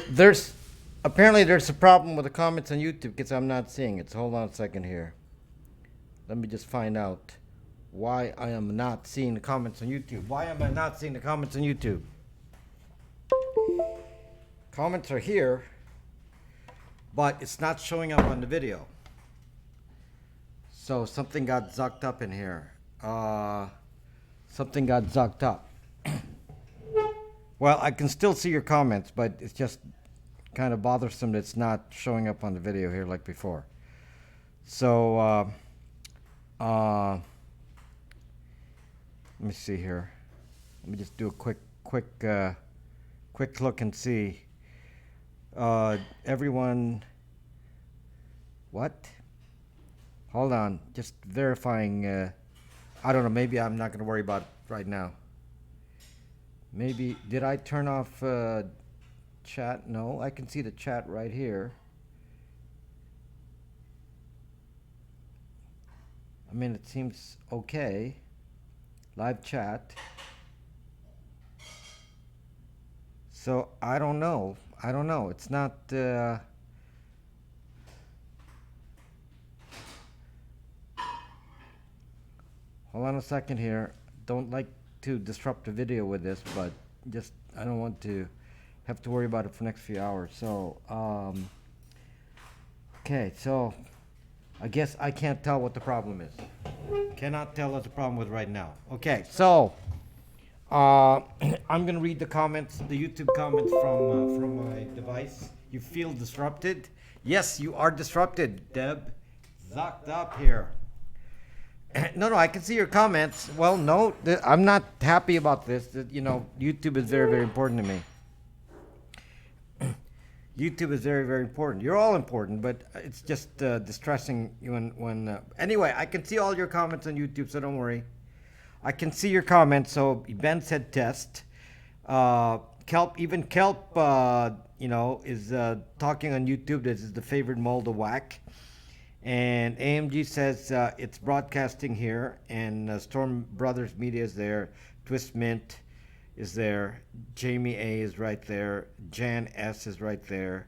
there's apparently there's a problem with the comments on YouTube because I'm not seeing it. So hold on a second here. Let me just find out why I am not seeing the comments on YouTube. Why am I not seeing the comments on YouTube? Comments are here, but it's not showing up on the video. So something got zucked up in here. Something got zucked up. Well, I can still see your comments, but it's just kind of bothersome that it's not showing up on the video here like before. So, let me see here. Let me just do a quick look and see. Everyone, what? Hold on, just verifying. I don't know. Maybe I'm not going to worry about it right now. Maybe did I turn off chat? No, I can see the chat right here. I mean, it seems okay. Live chat. So I don't know. It's not. Hold on a second here. Don't like to disrupt the video with this, but just I don't want to have to worry about it for the next few hours. So, okay. So, I guess I can't tell what the problem is. Cannot tell what the problem with right now. Okay. So, I'm gonna read the comments, the YouTube comments from my device. You feel disrupted? Yes, you are disrupted, Deb. Zucked up here. No, I can see your comments. Well, no, I'm not happy about this. YouTube is very, very important to me. YouTube is very, very important. You're all important, but it's just distressing when. Anyway, I can see all your comments on YouTube, so don't worry. I can see your comments. So Ben said test. Kelp, even Kelp, is talking on YouTube. This is the favorite mold of whack. And AMG says it's broadcasting here, and Storm Brothers Media is there. Twist Mint is there. Jamie A is right there. Jan S is right there.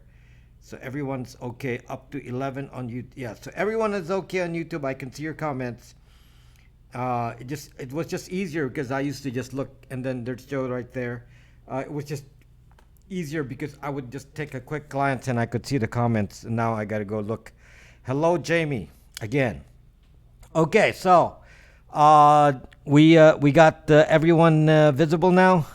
So everyone's okay. Up to 11 on YouTube. Yeah, so everyone is okay on YouTube. I can see your comments. It was just easier because I used to just look, and then there's Joe right there. It was just easier because I would just take a quick glance and I could see the comments. And now I got to go look. Hello, Jamie, again. Okay, so we got everyone visible now.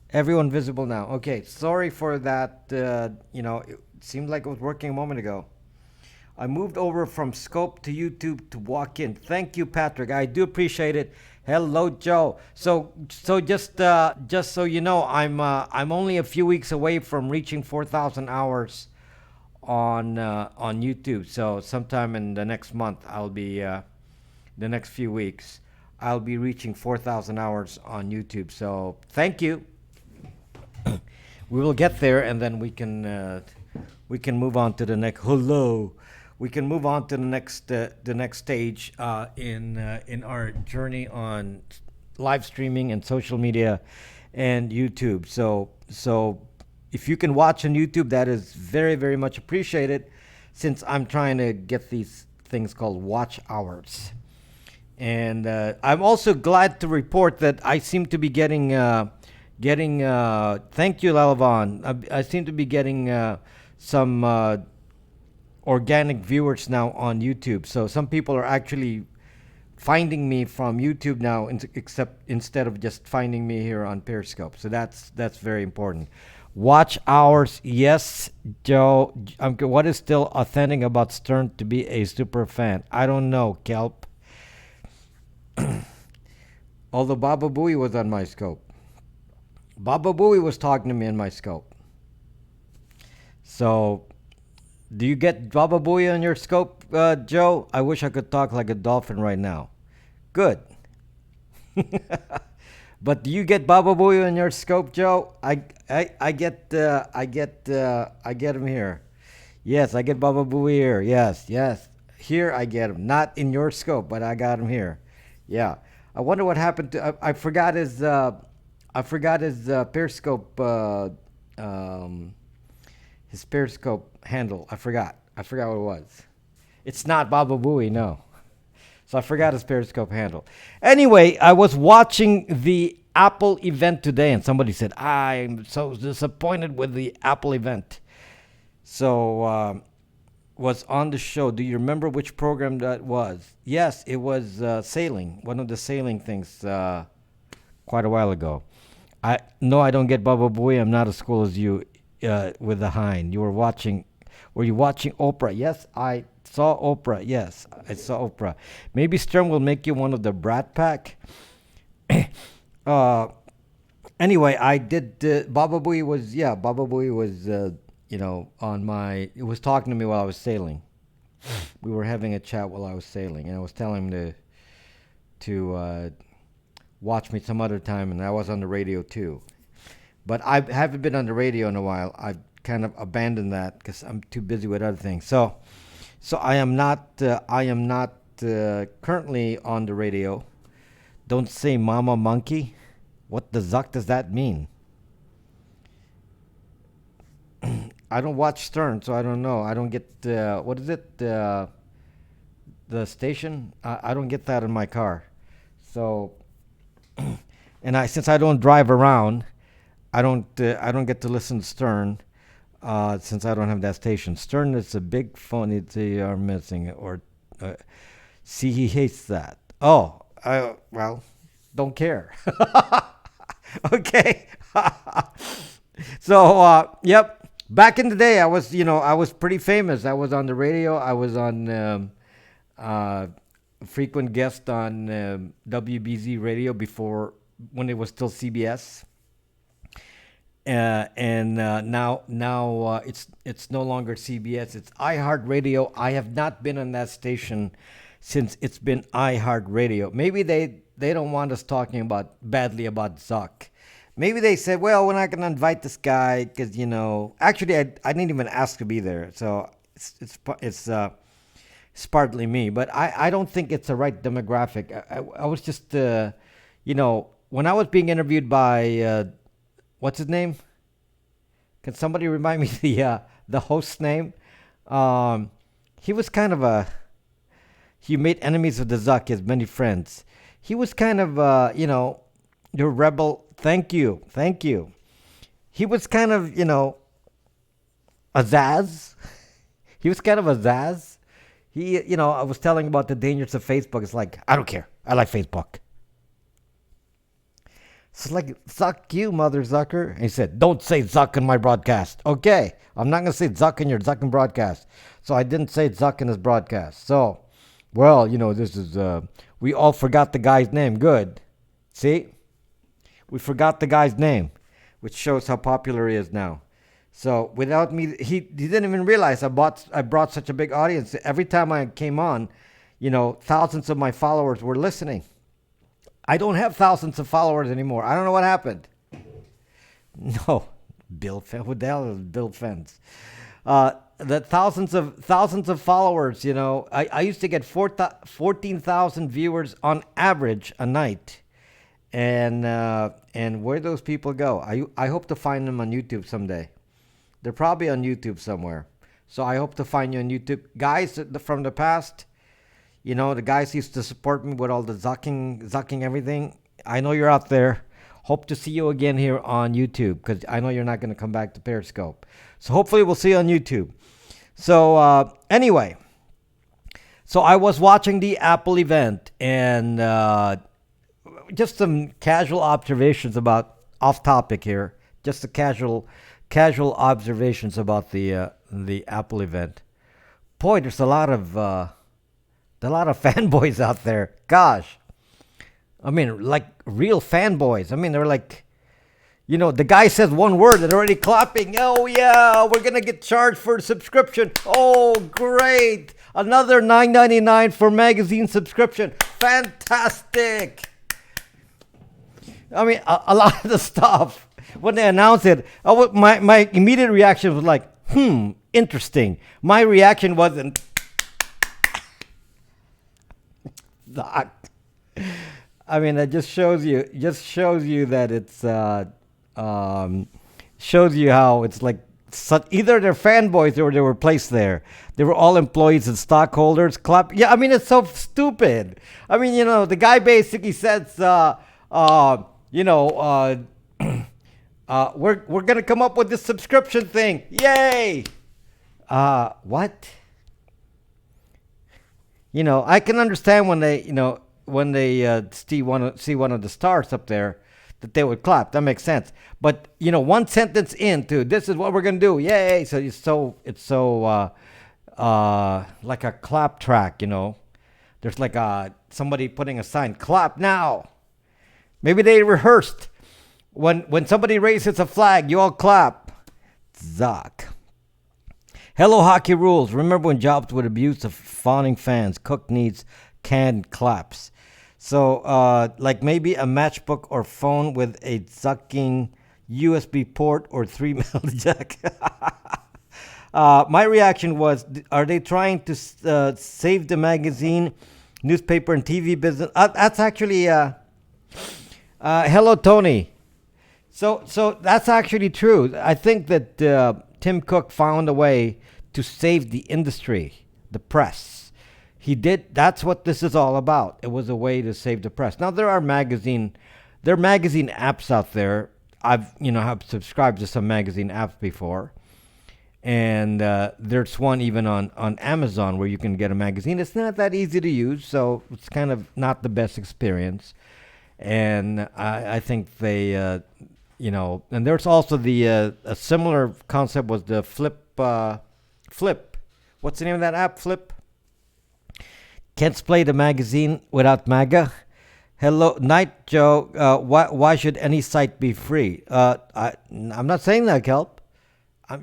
Everyone visible now. Okay, sorry for that. It seemed like it was working a moment ago. I moved over from Scope to YouTube to walk in. Thank you, Patrick. I do appreciate it. Hello, Joe. So just so you know, I'm only a few weeks away from reaching 4,000 hours on YouTube. So sometime in the next month, I'll be the next few weeks, I'll be reaching 4,000 hours on YouTube. So thank you. We will get there, and then we can move on to the next. Hello. We can move on to the next stage in our journey on live streaming and social media and YouTube. So if you can watch on YouTube, that is very, very much appreciated, since I'm trying to get these things called watch hours. And I'm also glad to report that I seem to be getting thank you, Lalvan. I seem to be getting some organic viewers now on YouTube. So some people are actually finding me from YouTube now, instead of just finding me here on Periscope. So that's very important. Watch hours, yes, Joe. What is still authentic about Stern to be a super fan? I don't know, Kelp. Although Baba Booey was on my scope. Baba Booey was talking to me in my scope. So, do you get Baba Booey on your scope, Joe? I wish I could talk like a dolphin right now. Good. But do you get Baba Booey on your scope, Joe? I get him here. Yes, I get Baba Booey here. Yes. Here I get him. Not in your scope, but I got him here. Yeah. I wonder what happened to. I forgot his Periscope His Periscope handle. I forgot. I forgot what it was. It's not Baba Booey, no. So I forgot his Periscope handle. Anyway, I was watching the Apple event today, and somebody said, I'm so disappointed with the Apple event. So, was on the show. Do you remember which program that was? Yes, it was sailing, one of the sailing things quite a while ago. I no, I don't get Baba Booey. I'm not as cool as you with the hind. You were watching. Were you watching Oprah? Yes, I saw Oprah. Yes, I saw Oprah. Maybe Stern will make you one of the Brat Pack. uh, anyway, I did. Baba Booey was Baba Booey was on my. It was talking to me while I was sailing. We were having a chat while I was sailing, and I was telling him to watch me some other time, and I was on the radio too. But I haven't been on the radio in a while. I've kind of abandoned that because I'm too busy with other things. So I am not. I am not currently on the radio. Don't say "Mama Monkey." What the zuck does that mean? I don't watch Stern, so I don't know. I don't get what is it? The station. I don't get that in my car. So, and since I don't drive around, I don't get to listen to Stern since I don't have that station. Stern is a big phone they are missing, or see he hates that. Oh, well, don't care. Okay. So yep. Back in the day, I was pretty famous. I was on the radio. I was on frequent guest on WBZ radio before when it was still CBS. And now it's no longer CBS. It's iHeartRadio. I have not been on that station since it's been iHeartRadio. Maybe they don't want us talking about badly about Zuck. Maybe they said, well, we're not going to invite this guy because actually I didn't even ask to be there, so it's partly me. But I don't think it's the right demographic. I was just when I was being interviewed by what's his name? Can somebody remind me the host's name? He was kind of he made enemies of the Zuck. He has many friends. He was kind of your rebel. Thank you. He was kind of a Zaz. He was kind of a Zaz. I was telling about the dangers of Facebook. It's like, I don't care. I like Facebook. It's like, Zuck you, mother Zucker. And he said, don't say Zuck in my broadcast. Okay, I'm not going to say Zuck in your Zuckin broadcast. So I didn't say Zuck in his broadcast. So, well, this is, we all forgot the guy's name. Good. See? We forgot the guy's name, which shows how popular he is now. So without me, he didn't even realize I brought such a big audience. Every time I came on, thousands of my followers were listening. I don't have thousands of followers anymore. I don't know what happened. No, Bill Fence. Who the hell is Bill Fence? The thousands of followers. I used to get 14,000 viewers on average a night. And where those people go, I hope to find them on YouTube someday. They're probably on YouTube somewhere. So I hope to find you on YouTube. Guys from the past, the guys used to support me with all the zucking everything. I know you're out there. Hope to see you again here on YouTube because I know you're not going to come back to Periscope. So hopefully we'll see you on YouTube. So anyway, so I was watching the Apple event and just some casual observations about off topic here. Just the casual observations about the Apple event. Boy, there's a lot of fanboys out there. Gosh, I mean, like real fanboys. I mean, they're like, the guy says one word, they're already clapping. Oh yeah, we're gonna get charged for subscription. Oh great, another $9.99 for magazine subscription. Fantastic. I mean, a lot of the stuff, when they announced it, my immediate reaction was like, interesting. My reaction wasn't, I mean, it just shows you that it's, shows you how it's like either they're fanboys or they were placed there. They were all employees and stockholders. Clap. Yeah, I mean it's so stupid. I mean, the guy basically says, you know, we're gonna come up with this subscription thing. Yay! What? I can understand when they see one of the stars up there, that they would clap. That makes sense. But one sentence into this is what we're gonna do. Yay! So it's so like a clap track. There's like somebody putting a sign, clap now. Maybe they rehearsed. When somebody raises a flag, you all clap. Zuck. Hello, Hockey Rules. Remember when Jobs would abuse the fawning fans? Cook needs canned claps. So, like maybe a matchbook or phone with a zucking USB port or 3 mil jack. My reaction was, are they trying to save the magazine, newspaper, and TV business? That's actually, hello, Tony. So that's actually true. I think that Tim Cook found a way to save the industry, the press. He did. That's what this is all about. It was a way to save the press. Now there are magazine apps out there. I've have subscribed to some magazine apps before, and there's one even on Amazon where you can get a magazine. It's not that easy to use, so it's kind of not the best experience. And I think they, and there's also the a similar concept was the Flip. Flip. What's the name of that app? Flip. Can't play the magazine without MAGA. Hello, Night Joe. Why should any site be free? I'm not saying that, Kelp.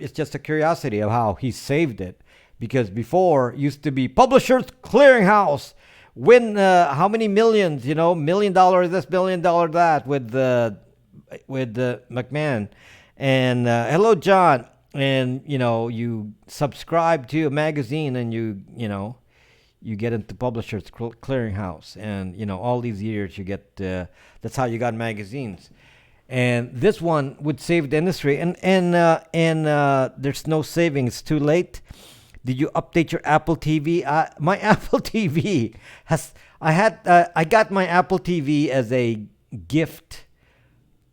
It's just a curiosity of how he saved it. Because before, used to be Publishers Clearinghouse. Win how many millions? $1 million this, $1 million that with McMahon. And hello, John. And you subscribe to a magazine, and you get into Publishers Clearinghouse, and all these years you get that's how you got magazines. And this one would save the industry, and there's no saving. It's too late. Did you update your Apple TV? My Apple TV I got my Apple TV as a gift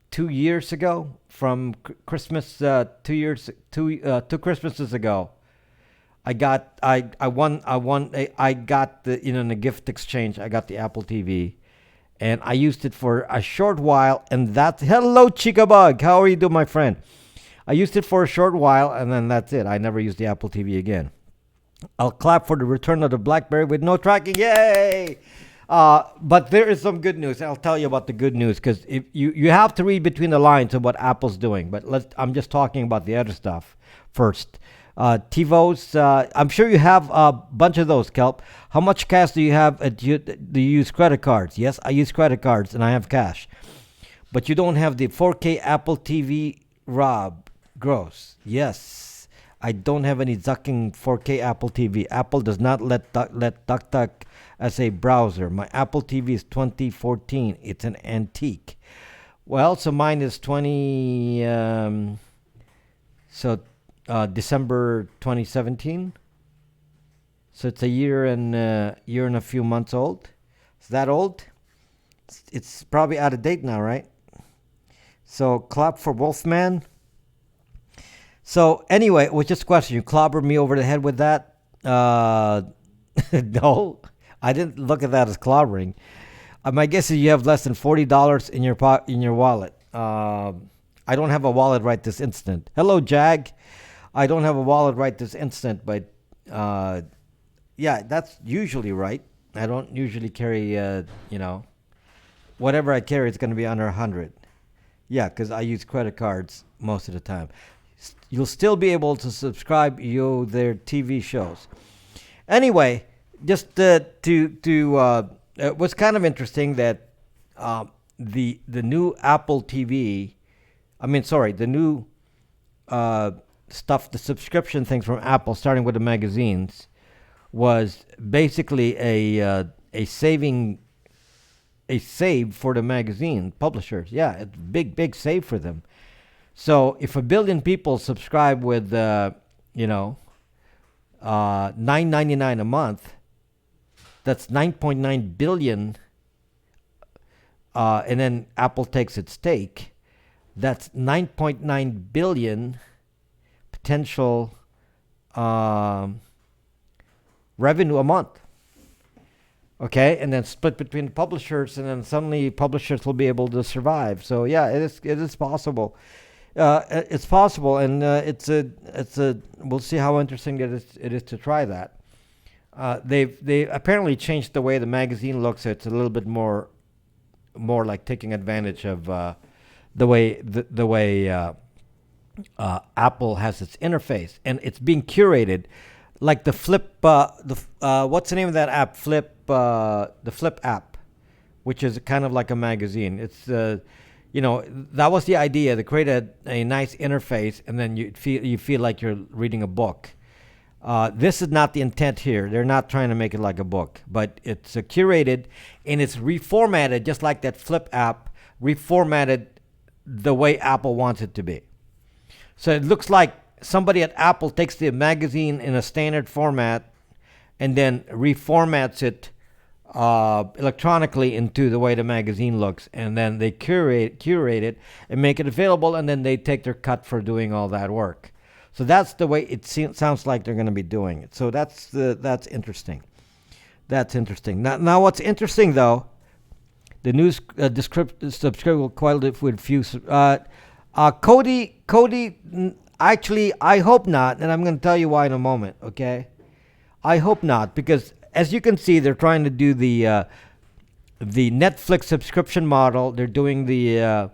2 years ago from Christmas. 2 Christmases ago. I got the in a gift exchange. I got the Apple TV, and I used it for a short while. And that's hello, Chica Bug. How are you doing, my friend? I used it for a short while, and then that's it. I never used the Apple TV again. I'll clap for the return of the BlackBerry with no tracking. Yay! But there is some good news. I'll tell you about the good news, because if you have to read between the lines of what Apple's doing. But I'm just talking about the other stuff first. TiVos, I'm sure you have a bunch of those, Kelp. How much cash do you have? Do you use credit cards? Yes, I use credit cards, and I have cash. But you don't have the 4K Apple TV, Rob Gross. Yes. I don't have any zucking 4K Apple TV. Apple does not let DuckDuck as a browser. My Apple TV is 2014. It's an antique. Well, so mine is December 2017. So it's a year and a few months old. Is that old? It's probably out of date now, right? So clap for Wolfman. So anyway, it was just a question. You clobbered me over the head with that? No, I didn't look at that as clobbering. My guess is you have less than $40 in your wallet. I don't have a wallet right this instant. Hello, Jag. I don't have a wallet right this instant, but yeah, that's usually right. I don't usually carry, whatever I carry is going to be under 100. Yeah, because I use credit cards most of the time. You'll still be able to subscribe to their TV shows. Anyway, just it was kind of interesting that the new Apple TV, the new stuff, the subscription things from Apple, starting with the magazines, was basically a save for the magazine publishers. Yeah, it's big save for them. So if 1 billion people subscribe with, you know, 9.99 a month, that's 9.9 billion, and then Apple takes its stake. That's 9.9 billion potential revenue a month. Okay, and then split between the publishers, and then suddenly publishers will be able to survive. So yeah, it is possible. It's possible, and it's a we'll see how interesting it is to try that. They apparently changed the way the magazine looks. It's a little bit more like taking advantage of the way Apple has its interface, and it's being curated, like the Flip. What's the name of that app? The Flip app, which is kind of like a magazine. It's that was the idea, to create a nice interface, and then you feel like you're reading a book. This is not the intent here. They're not trying to make it like a book, but it's curated, and it's reformatted just like that Flip app, reformatted the way Apple wants it to be. So it looks like somebody at Apple takes the magazine in a standard format and then reformats it electronically into the way the magazine looks, and then they curate it and make it available, and then they take their cut for doing all that work. So that's the way it sounds like they're going to be doing it. So that's interesting. That's interesting. Now what's interesting though, the news subscribe quite with few. Cody. Actually, I hope not, and I'm going to tell you why in a moment. Okay, I hope not, because as you can see, they're trying to do the Netflix subscription model. They're doing like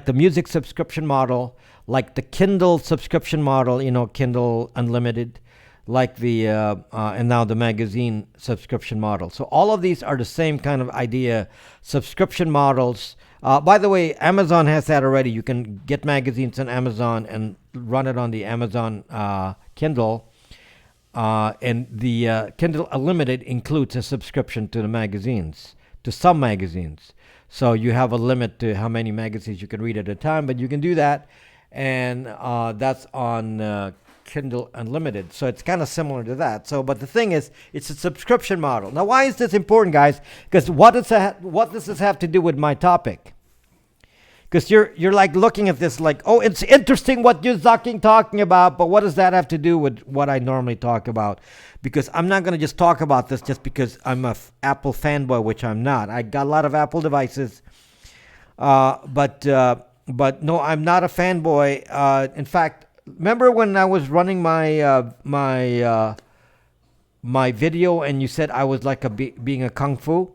the music subscription model, like the Kindle subscription model. Kindle Unlimited, like and now the magazine subscription model. So all of these are the same kind of idea, subscription models. By the way, Amazon has that already. You can get magazines on Amazon and run it on the Amazon Kindle. And the Kindle Unlimited includes a subscription to the magazines, to some magazines. So you have a limit to how many magazines you can read at a time, but you can do that. And that's on Kindle Unlimited. So it's kind of similar to that. So, but the thing is, it's a subscription model. Now, why is this important, guys? Because what does this have to do with my topic? Because you're like looking at this like, oh, it's interesting what you're talking about, but what does that have to do with what I normally talk about? Because I'm not going to just talk about this just because I'm a Apple fanboy, which I'm not. I got a lot of Apple devices, but no, I'm not a fanboy. In fact, remember when I was running my my video and you said I was like being a kung fu?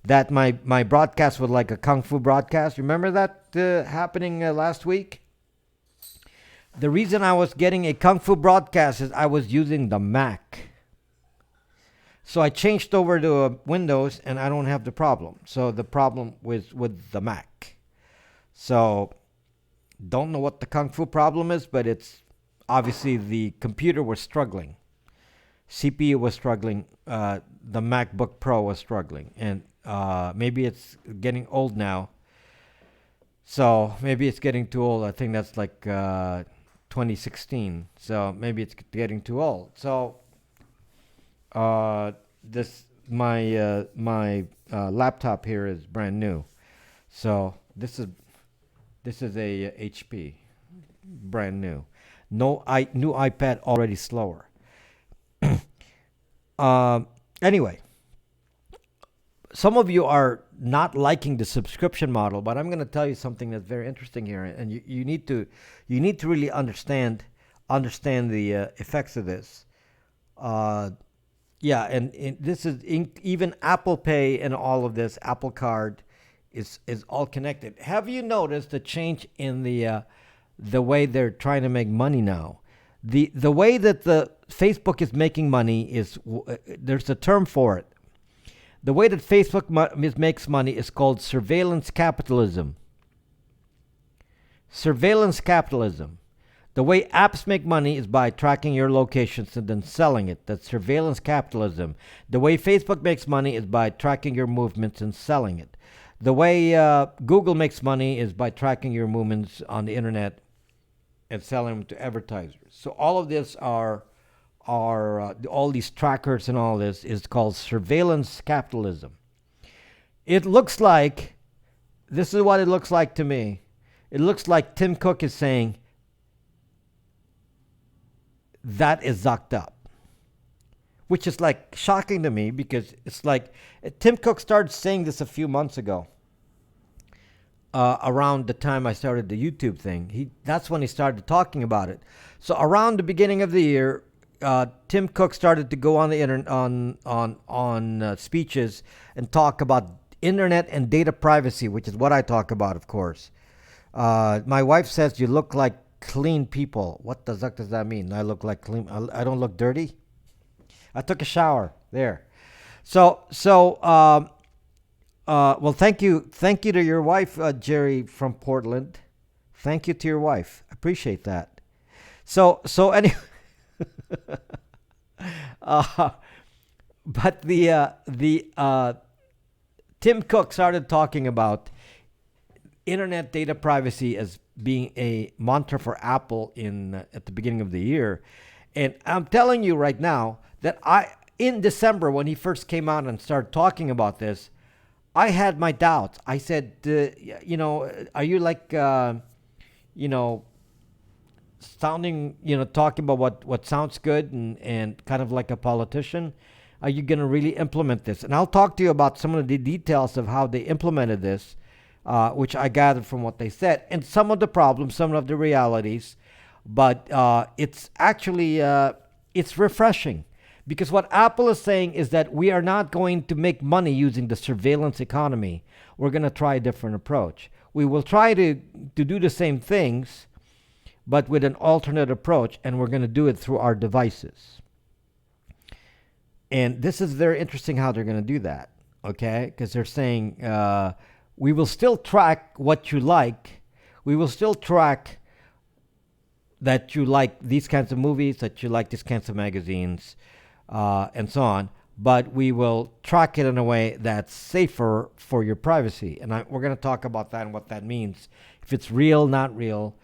That my broadcast was like a kung fu broadcast. Remember that happening last week? The reason I was getting a kung fu broadcast is I was using the Mac. So I changed over to Windows and I don't have the problem. So the problem was with the Mac. So don't know what the kung fu problem is, but it's obviously the computer was struggling. CPU was struggling. The MacBook Pro was struggling. And maybe it's getting old now. So maybe it's getting too old. I think that's like 2016. So maybe it's getting too old. So this my laptop here is brand new. So this is a HP, brand new. New iPad already slower. Anyway, some of you are not liking the subscription model, but I'm going to tell you something that's very interesting here, and you need to really understand the effects of this. Yeah, and this is even Apple Pay and all of this, Apple Card is all connected. Have you noticed the change in the way they're trying to make money now? The way that the Facebook is making money is there's a term for it. The way that Facebook makes money is called surveillance capitalism. Surveillance capitalism. The way apps make money is by tracking your locations and then selling it. That's surveillance capitalism. The way Facebook makes money is by tracking your movements and selling it. The way Google makes money is by tracking your movements on the internet and selling them to advertisers. So all of this are all these trackers and all this is called surveillance capitalism. It looks like this is what it looks like to me. It looks like Tim Cook is saying that is zucked up, which is like shocking to me because it's like Tim Cook started saying this a few months ago. Around the time I started the YouTube thing, that's when he started talking about it. So around the beginning of the year, Tim Cook started to go on the internet on speeches and talk about internet and data privacy, which is what I talk about, of course. My wife says you look like clean people. What the zuck does that mean? I look like clean. I don't look dirty. I took a shower there. Well, thank you to your wife, Jerry from Portland. Thank you to your wife. Appreciate that. So anyway, but the Tim Cook started talking about internet data privacy as being a mantra for Apple at the beginning of the year, and I'm telling you right now that in December when he first came out and started talking about this, I had my doubts. I said, are you like, sounding, talking about what sounds good and kind of like a politician? Are you going to really implement this? And I'll talk to you about some of the details of how they implemented this, which I gathered from what they said, and some of the problems, some of the realities. But it's actually, it's refreshing. Because what Apple is saying is that we are not going to make money using the surveillance economy. We're going to try a different approach. We will try to do the same things, but with an alternate approach, and we're going to do it through our devices. And this is very interesting how they're going to do that, okay? Because they're saying we will still track what you like. We will still track that you like these kinds of movies, that you like these kinds of magazines, and so on, but we will track it in a way that's safer for your privacy. And we're going to talk about that and what that means. If it's real, not real.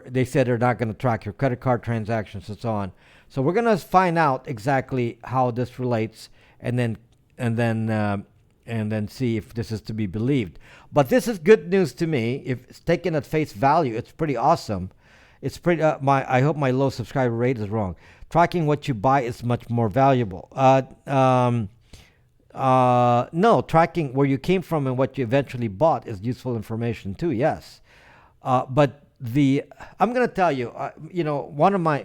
They said they're not going to track your credit card transactions and so on. So we're going to find out exactly how this relates, and then see if this is to be believed. But this is good news to me. If it's taken at face value, it's pretty awesome. It's pretty. I hope my low subscriber rate is wrong. Tracking what you buy is much more valuable. No, tracking where you came from and what you eventually bought is useful information too. Yes, but I'm gonna tell you. One of my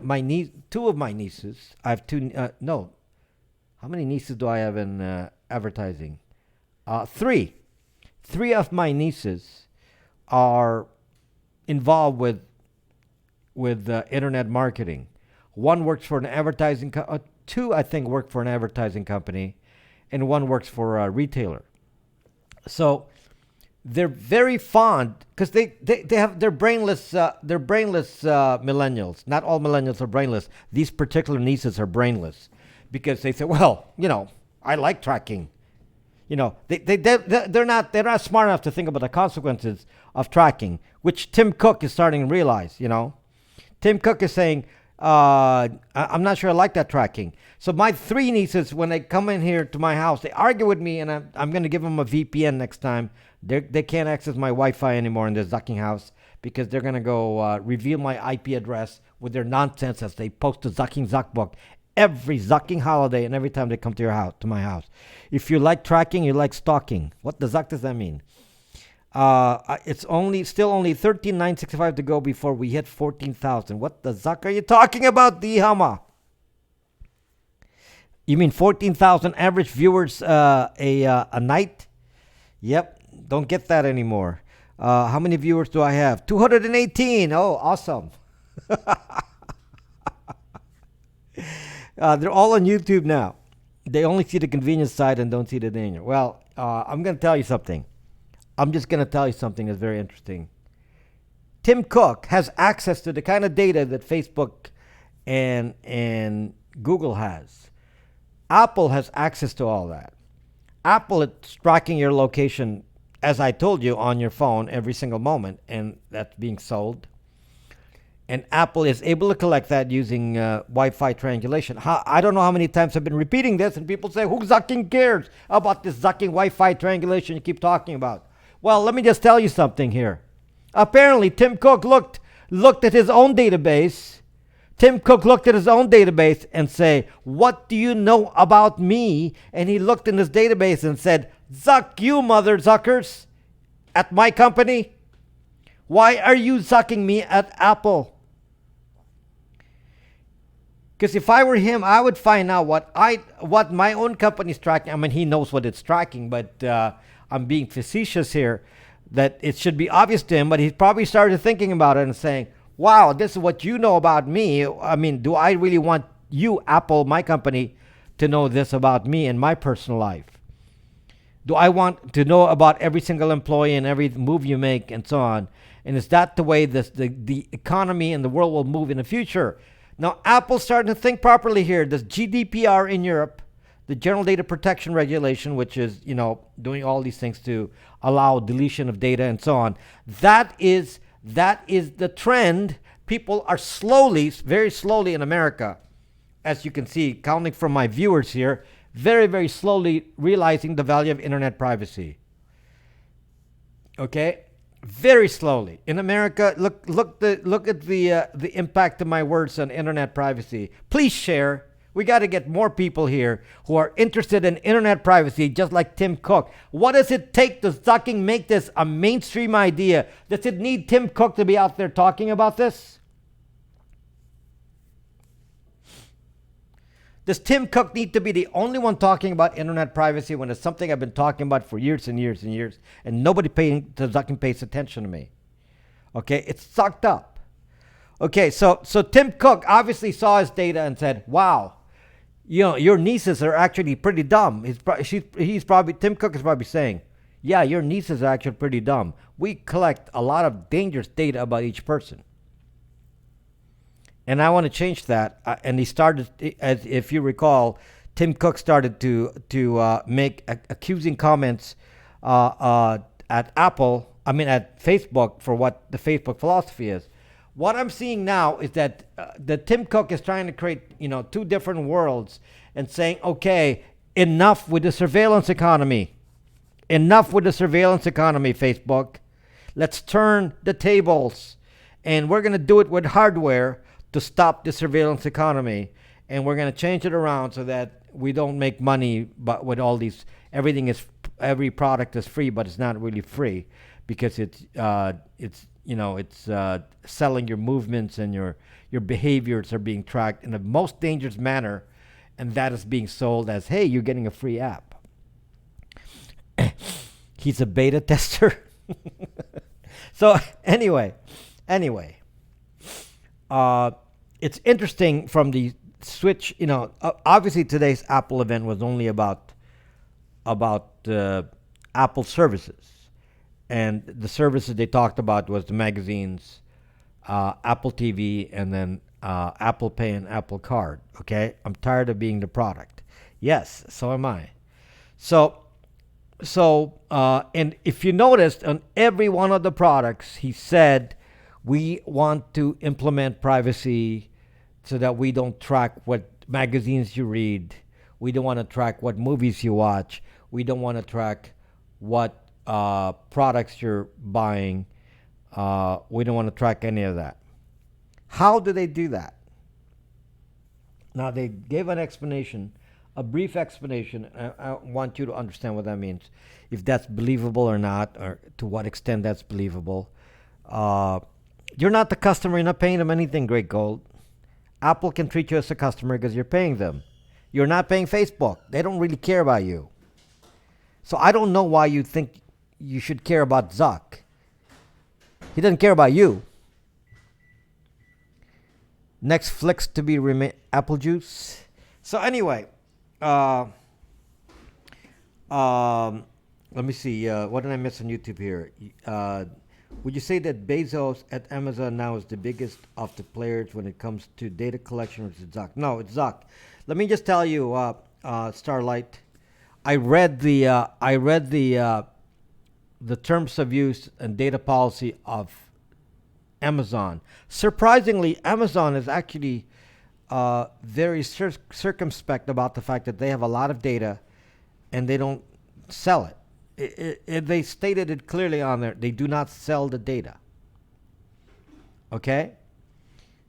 two of my nieces. I have two. No, how many nieces do I have in advertising? Three. Three of my nieces are involved with internet marketing. One works for an advertising two, I think, work for an advertising company, and one works for a retailer. So they're very fond because they're brainless millennials. Not all millennials are brainless. These particular nieces are brainless because they say, well, I like tracking. They're not smart enough to think about the consequences of tracking, which Tim Cook is starting to realize. Tim Cook is saying, I'm not sure I like that tracking. So my three nieces, when they come in here to my house, they argue with me, and I'm going to give them a VPN next time. They can't access my Wi-Fi anymore in their zucking house because they're going to go reveal my IP address with their nonsense as they post the Zucking Zuck book every zucking holiday and every time they come to your house, to my house. If you like tracking, you like stalking. What the zuck does that mean? It's still only 13,965 to go before we hit 14,000. What the zuck are you talking about, D Hama? You mean 14,000 average viewers a night? Yep, don't get that anymore. How many viewers do I have? 218. Oh, awesome. They're all on YouTube now. They only see the convenience side and don't see the danger. Well, I'm going to tell you something. I'm just going to tell you something that's very interesting. Tim Cook has access to the kind of data that Facebook and Google has. Apple has access to all that. Apple is tracking your location, as I told you, on your phone every single moment, and that's being sold. And Apple is able to collect that using Wi-Fi triangulation. I don't know how many times I've been repeating this, and people say, "Who zucking cares about this zucking Wi-Fi triangulation you keep talking about?" Well, let me just tell you something here. Apparently, Tim Cook looked at his own database. Tim Cook looked at his own database and say, "What do you know about me?" And he looked in his database and said, "Zuck you, mother zuckers, at my company. Why are you zucking me at Apple?" Because if I were him, I would find out what my own company's tracking. I mean, he knows what it's tracking, but I'm being facetious here. That it should be obvious to him, but he probably started thinking about it and saying, "Wow, this is what you know about me. I mean, do I really want you, Apple, my company, to know this about me and my personal life? Do I want to know about every single employee and every move you make and so on? And is that the way the economy and the world will move in the future?" Now, Apple's starting to think properly here. This GDPR in Europe, the General Data Protection Regulation, which is, doing all these things to allow deletion of data and so on. That is the trend. People are slowly, very slowly in America, as you can see, counting from my viewers here, very, very slowly realizing the value of internet privacy. Okay? Very slowly. In America, look at the impact of my words on internet privacy. Please share. We got to get more people here who are interested in internet privacy, just like Tim Cook. What does it take to fucking make this a mainstream idea? Does it need Tim Cook to be out there talking about this? Does Tim Cook need to be the only one talking about internet privacy when it's something I've been talking about for years and years and years, and nobody pays attention to me? Okay, it's sucked up. Okay, so Tim Cook obviously saw his data and said, "Wow, your nieces are actually pretty dumb." Tim Cook is probably saying, "Yeah, your nieces are actually pretty dumb. We collect a lot of dangerous data about each person." And I want to change that. And he started, as if you recall, Tim Cook started to make accusing comments at Facebook for what the Facebook philosophy is. What I'm seeing now is that Tim Cook is trying to create, two different worlds and saying, "Okay, enough with the surveillance economy. Enough with the surveillance economy, Facebook. Let's turn the tables, and we're going to do it with hardware to stop the surveillance economy, and we're going to change it around so that we don't make money, but with all these, every product is free, but it's not really free because it's selling your movements, and your behaviors are being tracked in the most dangerous manner, and that is being sold as, hey, you're getting a free app." He's a beta tester. So anyway, it's interesting from the switch. Obviously today's Apple event was only about Apple services, and the services they talked about was the magazines, Apple TV, and then Apple Pay and Apple Card. Okay, I'm tired of being the product. Yes, so am I. So and if you noticed, on every one of the products, he said, "We want to implement privacy so that we don't track what magazines you read. We don't want to track what movies you watch. We don't want to track what products you're buying. We don't want to track any of that." How do they do that? Now, they gave an explanation, a brief explanation. I want you to understand what that means, if that's believable or not, or to what extent that's believable. You're not the customer. You're not paying them anything, Great Gold. Apple can treat you as a customer because you're paying them. You're not paying Facebook. They don't really care about you. So I don't know why you think you should care about Zuck. He doesn't care about you. Next flicks to be apple juice. So anyway, let me see. What did I miss on YouTube here? Would you say that Bezos at Amazon now is the biggest of the players when it comes to data collection, or is it Zuck? No, it's Zuck. Let me just tell you, Starlight, I read the terms of use and data policy of Amazon. Surprisingly, Amazon is actually very circumspect about the fact that they have a lot of data and they don't sell it. They stated it clearly on there. They do not sell the data. Okay?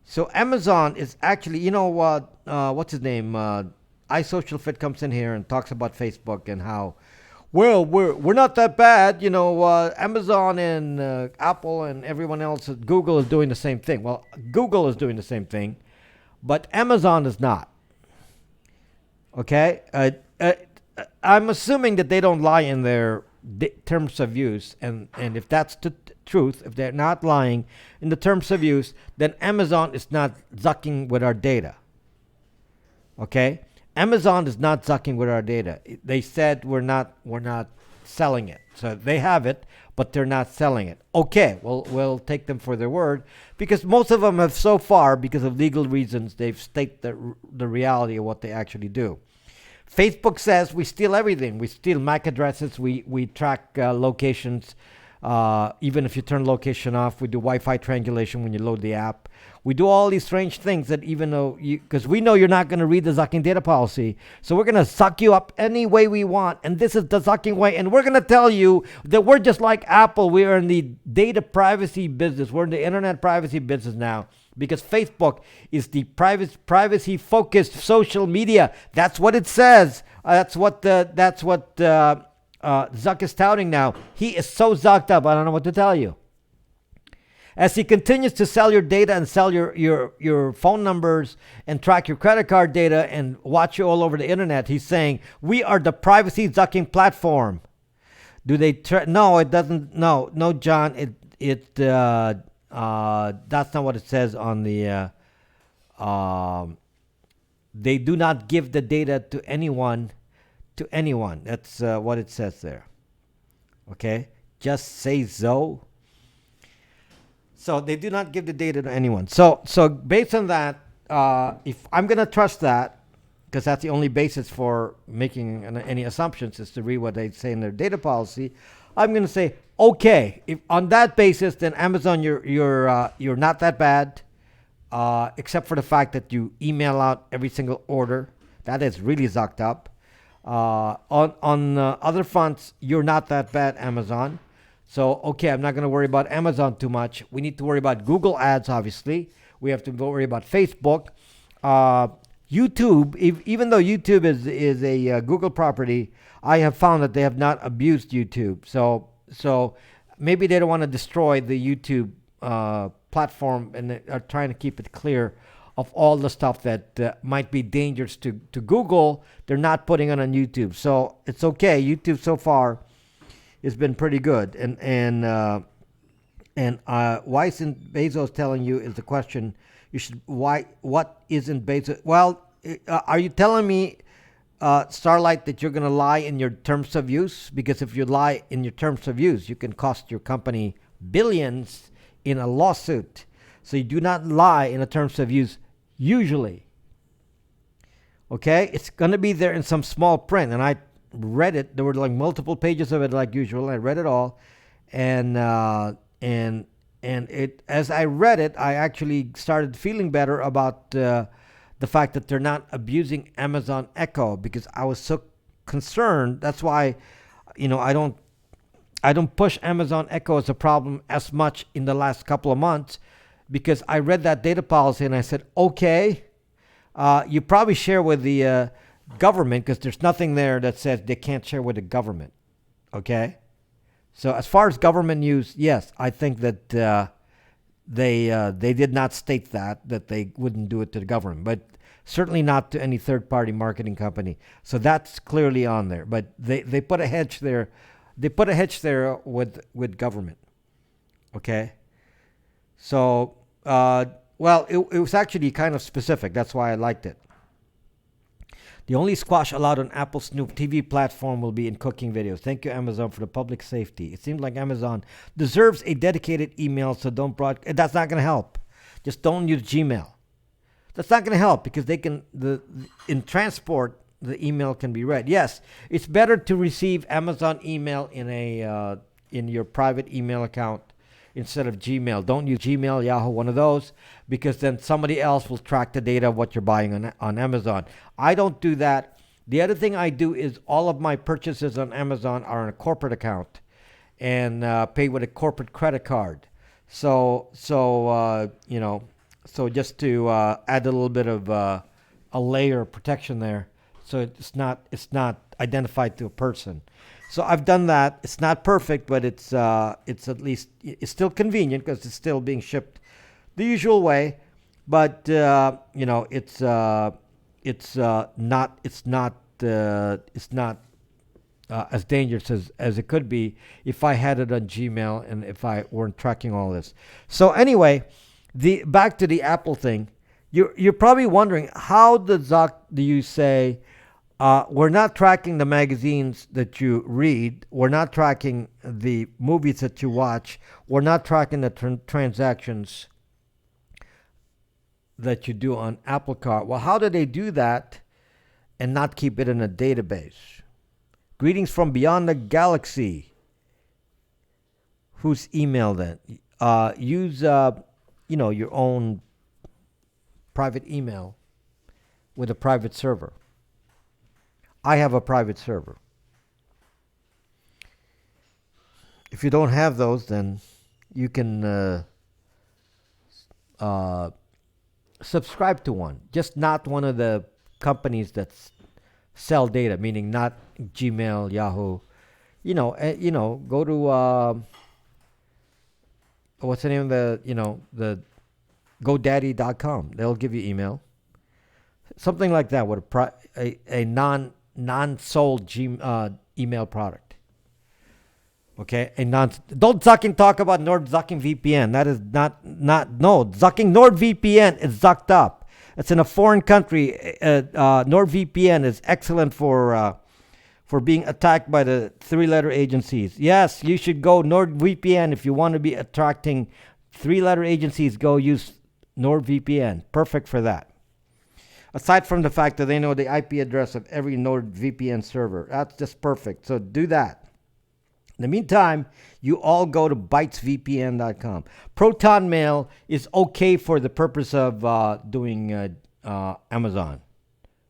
So Amazon is actually, you know what? What's his name? iSocialFit comes in here and talks about Facebook and how, well, we're not that bad. You know, Amazon and Apple and everyone else, Google is doing the same thing. Well, Google is doing the same thing, but Amazon is not. Okay? I'm assuming that they don't lie in their terms of use, and if that's the truth, if they're not lying in the terms of use, then Amazon is not zucking with our data. Okay? Amazon is not zucking with our data. They said we're not selling it. So they have it, but they're not selling it. Okay, well, we'll take them for their word, because most of them have so far, because of legal reasons, they've stated the reality of what they actually do. Facebook says we steal everything. We steal MAC addresses. We track locations. Even if you turn location off, we do Wi-Fi triangulation when you load the app. We do all these strange things that even though because we know you're not going to read the zucking data policy, so we're going to suck you up any way we want. And this is the zucking way. And we're going to tell you that we're just like Apple. We are in the data privacy business. We're in the internet privacy business now, because Facebook is the privacy-focused social media. That's what it says. That's what Zuck is touting now. He is so zucked up, I don't know what to tell you. As he continues to sell your data and sell your phone numbers and track your credit card data and watch you all over the internet, he's saying, we are the privacy zucking platform. Do they? No, it doesn't. No, John. That's not what it says on the. They do not give the data to anyone. That's what it says there. Okay, just say so. So they do not give the data to anyone. So based on that, if I'm gonna trust that, because that's the only basis for making any assumptions is to read what they say in their data policy, I'm gonna say okay. If on that basis, then Amazon, you're not that bad, except for the fact that you email out every single order. That is really zucked up. On other fronts, you're not that bad, Amazon. So, okay, I'm not going to worry about Amazon too much. We need to worry about Google ads, obviously. We have to worry about Facebook. YouTube, even though YouTube is a Google property, I have found that they have not abused YouTube. So maybe they don't want to destroy the YouTube platform, and they are trying to keep it clear of all the stuff that might be dangerous to Google. They're not putting it on YouTube. So it's okay. YouTube so far has been pretty good. And why isn't Bezos telling you is the question. What isn't Bezos? Well, are you telling me, Starlight, that you're going to lie in your terms of use? Because if you lie in your terms of use, you can cost your company billions in a lawsuit. So you do not lie in the terms of use usually. Okay? It's going to be there in some small print. And I read it. There were like multiple pages of it like usual. I read it all. And it, as I read it, I actually started feeling better about the fact that they're not abusing Amazon Echo, because I was so concerned. That's why, I don't push Amazon Echo as a problem as much in the last couple of months, because I read that data policy and I said, okay, you probably share with the government, because there's nothing there that says they can't share with the government. Okay? So as far as government use, yes, I think that they did not state that they wouldn't do it to the government, but certainly not to any third-party marketing company. So that's clearly on there. But they put a hedge there. They put a hedge there with government. Okay? So, it was actually kind of specific. That's why I liked it. The only squash allowed on Apple's new TV platform will be in cooking videos. Thank you, Amazon, for the public safety. It seems like Amazon deserves a dedicated email, so don't broadcast. That's not going to help. Just don't use Gmail. That's not going to help, because they can in transport. the email can be read. Yes, it's better to receive Amazon email in a in your private email account instead of Gmail. Don't use Gmail, Yahoo, one of those, because then somebody else will track the data of what you're buying on Amazon. I don't do that. The other thing I do is all of my purchases on Amazon are on a corporate account and pay with a corporate credit card. So just to add a little bit of a layer of protection there, so it's not identified to a person. So I've done that. It's not perfect, but it's at least it's still convenient because it's still being shipped the usual way. But it's not as dangerous as it could be if I had it on Gmail and if I weren't tracking all this. So anyway, the back to the Apple thing. You're probably wondering how do you say we're not tracking the magazines that you read, we're not tracking the movies that you watch, we're not tracking the transactions that you do on Apple Card. Well, how do they do that and not keep it in a database? Greetings from beyond the galaxy. Whose email then? Use your own private email with a private server. I have a private server. If you don't have those, then you can subscribe to one. Just not one of the companies that sell data, meaning not Gmail, Yahoo. Go to what's the name of the GoDaddy.com. They'll give you email. Something like that with a non-sold email product. Okay, don't fucking talk about zucking VPN. That is not no zucking NordVPN is zucked up. It's in a foreign country. NordVPN is excellent for being attacked by the three-letter agencies. Yes, you should go NordVPN if you want to be attracting three-letter agencies. Go use NordVPN. Perfect for that. Aside from the fact that they know the IP address of every NordVPN server. That's just perfect. So do that. In the meantime, you all go to bytesvpn.com. Proton Mail is okay for the purpose of doing Amazon.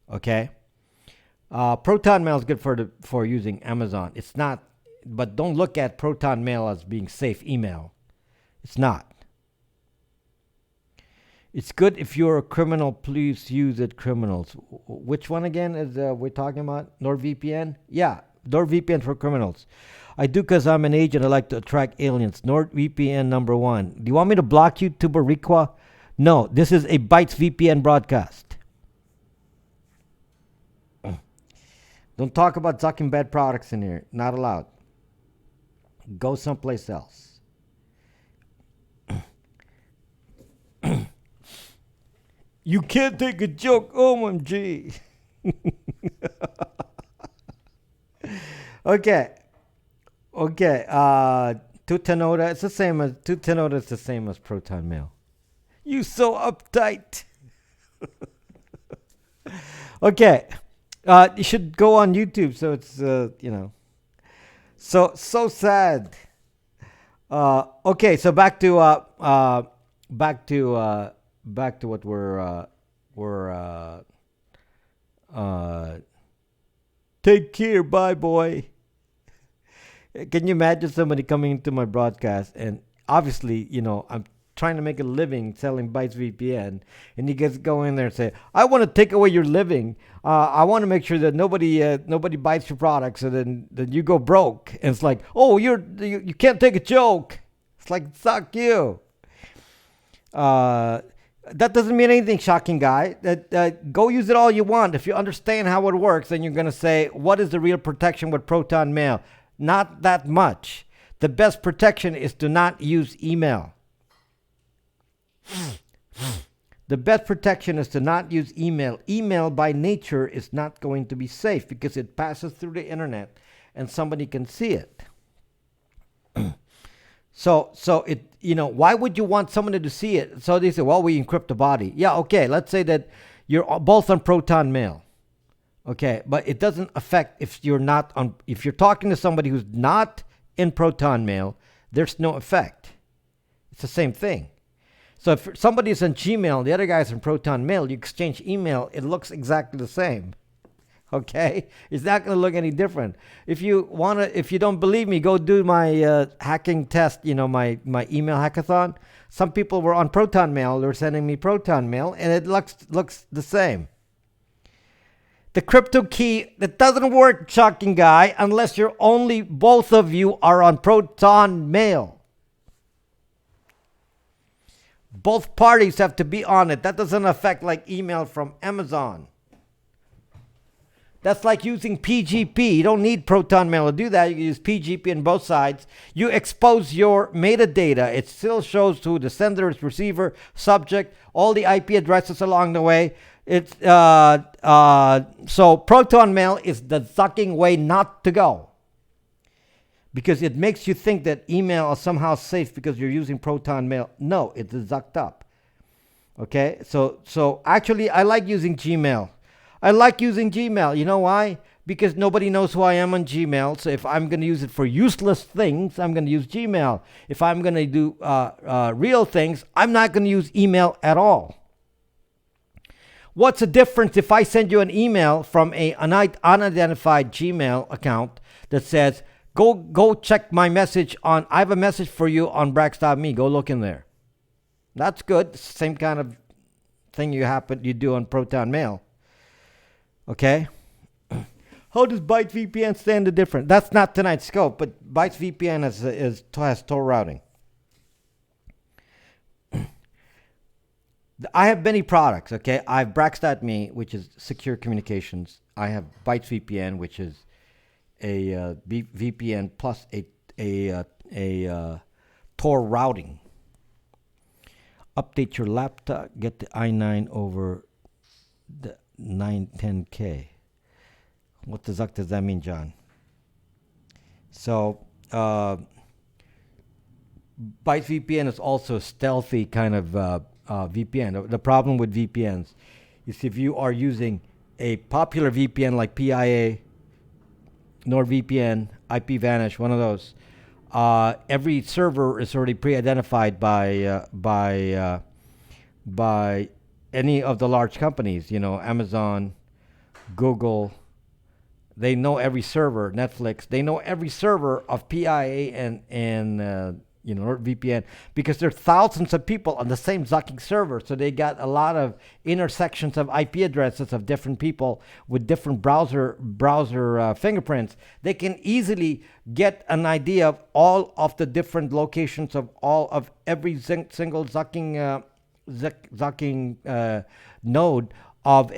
Okay? Proton Mail is good for using Amazon. It's not, but don't look at Proton Mail as being safe email. It's not. It's good if you're a criminal. Please use it, criminals. Which one again is we're talking about? NordVPN? Yeah, NordVPN for criminals. I do because I'm an agent. I like to attract aliens. NordVPN #1. Do you want me to block you, Tuberiqua? No, this is a Bytes VPN broadcast. Don't talk about sucking bad products in here. Not allowed. Go someplace else. You can't take a joke. OMG. Okay. Tutanota. It's the same as Tutanota. Is the same as Proton Mail. You so uptight. Okay. You should go on YouTube. So it's so sad. Okay. So back to what we're take care, bye boy. Can you imagine somebody coming into my broadcast and obviously, I'm trying to make a living selling Bytes VPN, and you guys go in there and say, I want to take away your living. I want to make sure that nobody buys your products, so then you go broke. And it's like, oh, you can't take a joke. It's like, suck you. That doesn't mean anything, shocking guy. Go use it all you want. If you understand how it works, then you're going to say, what is the real protection with Proton Mail? Not that much. The best protection is to not use email. The best protection is to not use email. Email by nature is not going to be safe because it passes through the internet and somebody can see it. So it, why would you want someone to see it? So they say, well, we encrypt the body. Yeah, okay. Let's say that you're both on Proton Mail. Okay, but it doesn't affect if you're not on. If you're talking to somebody who's not in Proton Mail, there's no effect. It's the same thing. So if somebody's in Gmail, the other guy's in Proton Mail, you exchange email, it looks exactly the same. Okay, it's not going to look any different. If you don't believe me, go do my hacking test. My email hackathon. Some people were on Proton Mail. They're sending me Proton Mail, and it looks the same. The crypto key, that doesn't work, shocking guy, unless both of you are on Proton Mail. Both parties have to be on it. That doesn't affect like email from Amazon. That's like using PGP. You don't need Proton Mail to do that. You can use PGP on both sides. You expose your metadata. It still shows who the sender is, receiver, subject, all the IP addresses along the way. So Proton Mail is the sucking way not to go, because it makes you think that email is somehow safe because you're using Proton Mail. No, it's zucked up. Okay, so actually I like using Gmail. You know why? Because nobody knows who I am on Gmail. So if I'm going to use it for useless things, I'm going to use Gmail. If I'm going to do real things, I'm not going to use email at all. What's the difference if I send you an email from an unidentified Gmail account that says, go check my message I have a message for you on Brax.me. Go look in there. That's good. It's the same kind of thing you do on Proton Mail. Okay? How does Byte VPN stand the difference? That's not tonight's scope, but Byte VPN has Tor routing. I have many products, okay? I have Brax.me, which is secure communications. I have Byte VPN, which is a VPN plus a Tor routing. Update your laptop, get the i9 over the 910K. What the zuck does that mean, John? So, Byte VPN is also a stealthy kind of VPN. The problem with VPNs is if you are using a popular VPN like PIA, NordVPN, IPVanish, one of those, every server is already pre-identified by any of the large companies. Amazon, Google. They know every server. Netflix. They know every server of PIA and NordVPN, because there are thousands of people on the same zucking server. So they got a lot of intersections of IP addresses of different people with different browser fingerprints. They can easily get an idea of all of the different locations of every single zucking node of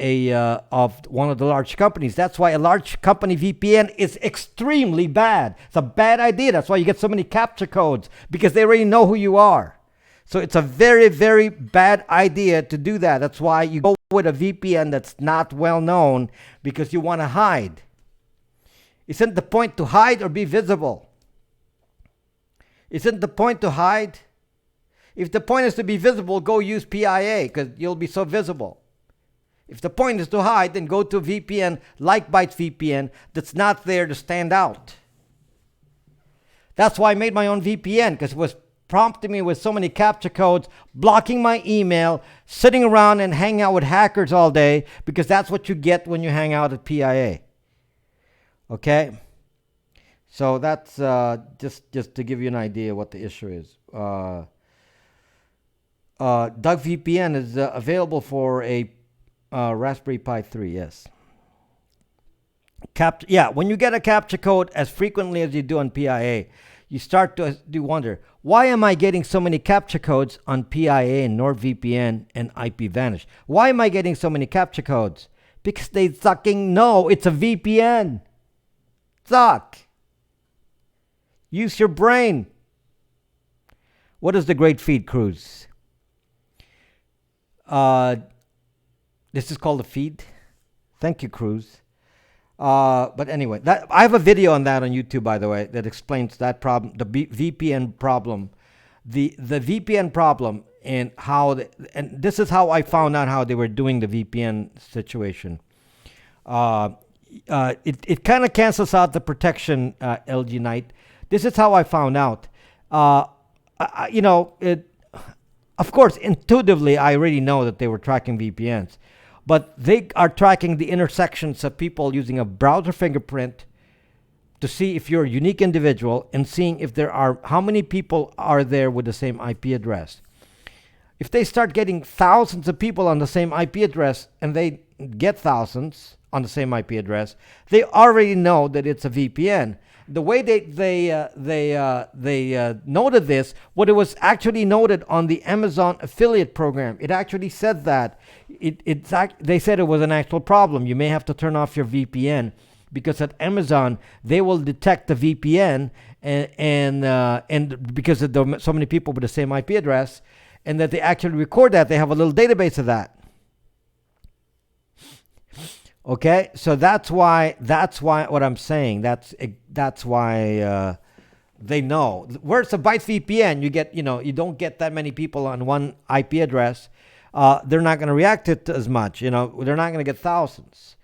one of the large companies. That's why a large company VPN is extremely bad. It's a bad idea. That's why you get so many captcha codes, because they already know who you are. So it's a very, very bad idea to do that. That's why you go with a VPN that's not well known, because you want to hide. Isn't the point to hide or be visible? Isn't the point to hide? If the point is to be visible, go use PIA, because you'll be so visible. If the point is to hide, then go to a VPN like Byte VPN that's not there to stand out. That's why I made my own VPN, because it was prompting me with so many captcha codes, blocking my email, sitting around and hanging out with hackers all day, because that's what you get when you hang out at PIA. Okay? So that's just to give you an idea what the issue is. Doug VPN is available for a Raspberry Pi 3, yes. When you get a captcha code as frequently as you do on PIA, you start to wonder, why am I getting so many captcha codes on PIA and NordVPN and IPVanish? Why am I getting so many captcha codes? Because they fucking know it's a VPN. Suck. Use your brain. What is the Great Feed Cruise? This is called a feed. Thank you, Cruz. But anyway, I have a video on that on YouTube, by the way, that explains that problem, the VPN problem, the VPN problem, and and this is how I found out how they were doing the VPN situation. Uh, it kind of cancels out the protection, LG Knight. This is how I found out. You know, of course, intuitively, I already know that they were tracking VPNs, but they are tracking the intersections of people using a browser fingerprint to see if you're a unique individual and seeing if there are how many people are there with the same IP address. If they start getting thousands of people on the same IP address and they get thousands on the same IP address, they already know that it's a VPN. The way they noted this, what it was actually noted on the Amazon affiliate program. It actually said that they said it was an actual problem. You may have to turn off your VPN because at Amazon they will detect the VPN and because of so many people with the same IP address, and that they actually record that. They have a little database of that. Okay, so that's why what I'm saying. That's why they know. Where it's a byte VPN, you don't get that many people on one IP address. They're not going to react to it as much. They're not going to get thousands.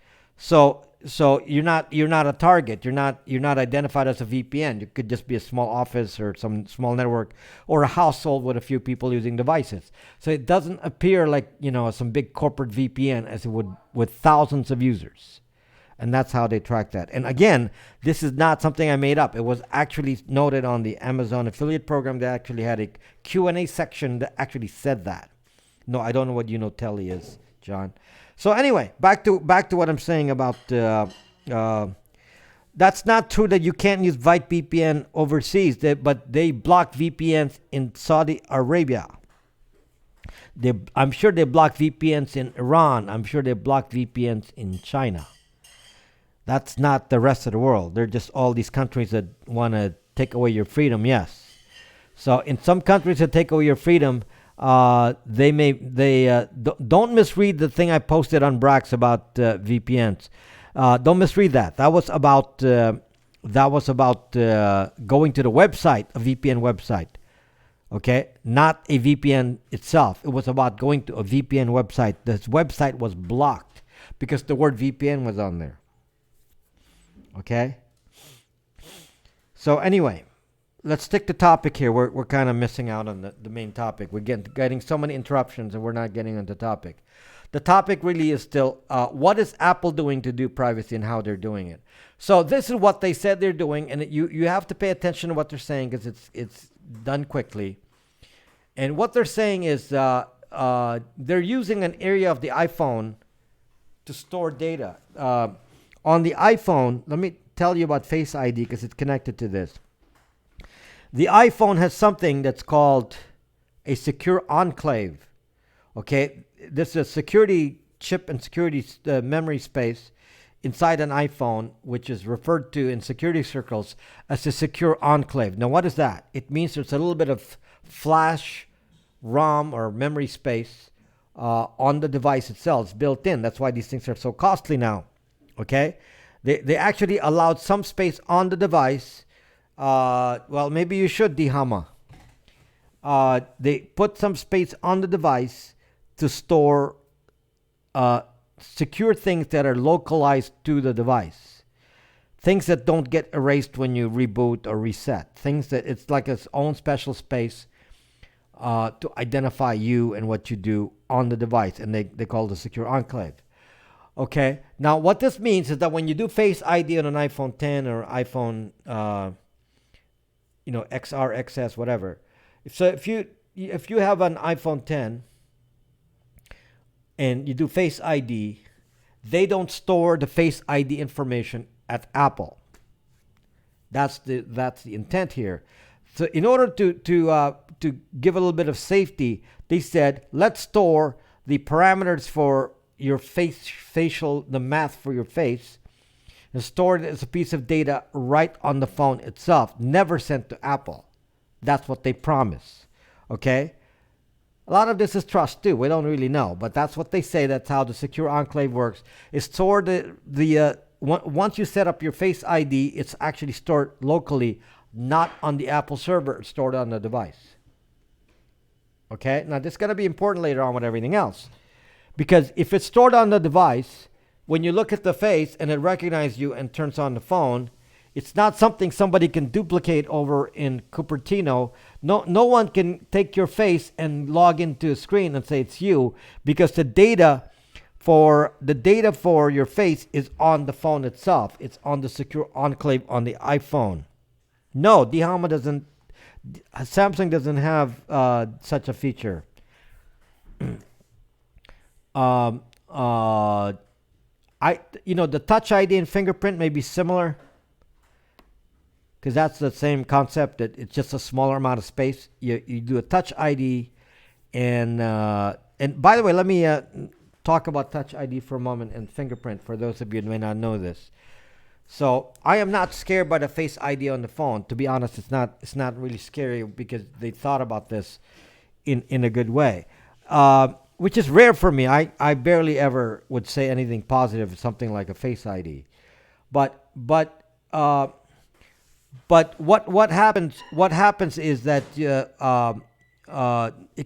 So you're not a target. You're not identified as a VPN. You could just be a small office or some small network or a household with a few people using devices. So it doesn't appear like some big corporate VPN as it would with thousands of users. And that's how they track that. And again, this is not something I made up. It was actually noted on the Amazon affiliate program. They actually had a Q&A section that actually said that. No, I don't know what Unitelli is, John. So anyway, back to what I'm saying about that's not true that you can't use Byte VPN overseas, but they block VPNs in Saudi Arabia. I'm sure they block VPNs in Iran. I'm sure they block VPNs in China. That's not the rest of the world. They're just all these countries that want to take away your freedom, yes. So in some countries that take away your freedom, don't misread the thing I posted on Brax about VPNs. Don't misread that. That was about going to the website, a VPN website. Okay, not a VPN itself. It was about going to a VPN website. This website was blocked because the word VPN was on there. Okay. So anyway, let's stick to topic here. We're kind of missing out on the main topic. We're getting so many interruptions and we're not getting on the topic. The topic really is still what is Apple doing to do privacy and how they're doing it. So this is what they said they're doing, and you have to pay attention to what they're saying because it's done quickly. And what they're saying is they're using an area of the iPhone to store data. On the iPhone, let me tell you about Face ID because it's connected to this. The iPhone has something that's called a secure enclave. Okay, this is a security chip and security memory space inside an iPhone, which is referred to in security circles as a secure enclave. Now, what is that? It means there's a little bit of flash, ROM, or memory space on the device itself. It's built in. That's why these things are so costly now. Okay, they actually allowed some space on the device. Well, maybe you should, Dihama. They put some space on the device to store secure things that are localized to the device. Things that don't get erased when you reboot or reset. Things that it's like its own special space to identify you and what you do on the device. And they call it a secure enclave. Okay. Now, what this means is that when you do Face ID on an iPhone 10 or iPhone, XR, XS, whatever. So if you have an iPhone 10 and you do Face ID, they don't store the Face ID information at Apple. That's the intent here. So in order to give a little bit of safety, they said let's store the parameters for your the math for your face, and store it as a piece of data right on the phone itself, never sent to Apple. That's what they promise. Okay? A lot of this is trust too. We don't really know, but that's what they say. That's how the secure enclave works. It's stored once you set up your Face ID, it's actually stored locally, not on the Apple server. It's stored on the device. Okay? Now this is going to be important later on with everything else. Because if it's stored on the device, when you look at the face and it recognizes you and turns on the phone, it's not something somebody can duplicate over in Cupertino. No one can take your face and log into a screen and say it's you, because the data for your face is on the phone itself. It's on the secure enclave on the iPhone. No, Dihama doesn't. Samsung doesn't have such a feature. Um, uh, the Touch ID and fingerprint may be similar because that's the same concept. That it's just a smaller amount of space. You do a Touch ID, and by the way, let me talk about Touch ID for a moment and fingerprint for those of you who may not know this. So I am not scared by the Face ID on the phone. To be honest, it's not really scary because they thought about this in a good way, which is rare for me. I barely ever would say anything positive of something like a Face ID, but but uh, but what happens is that it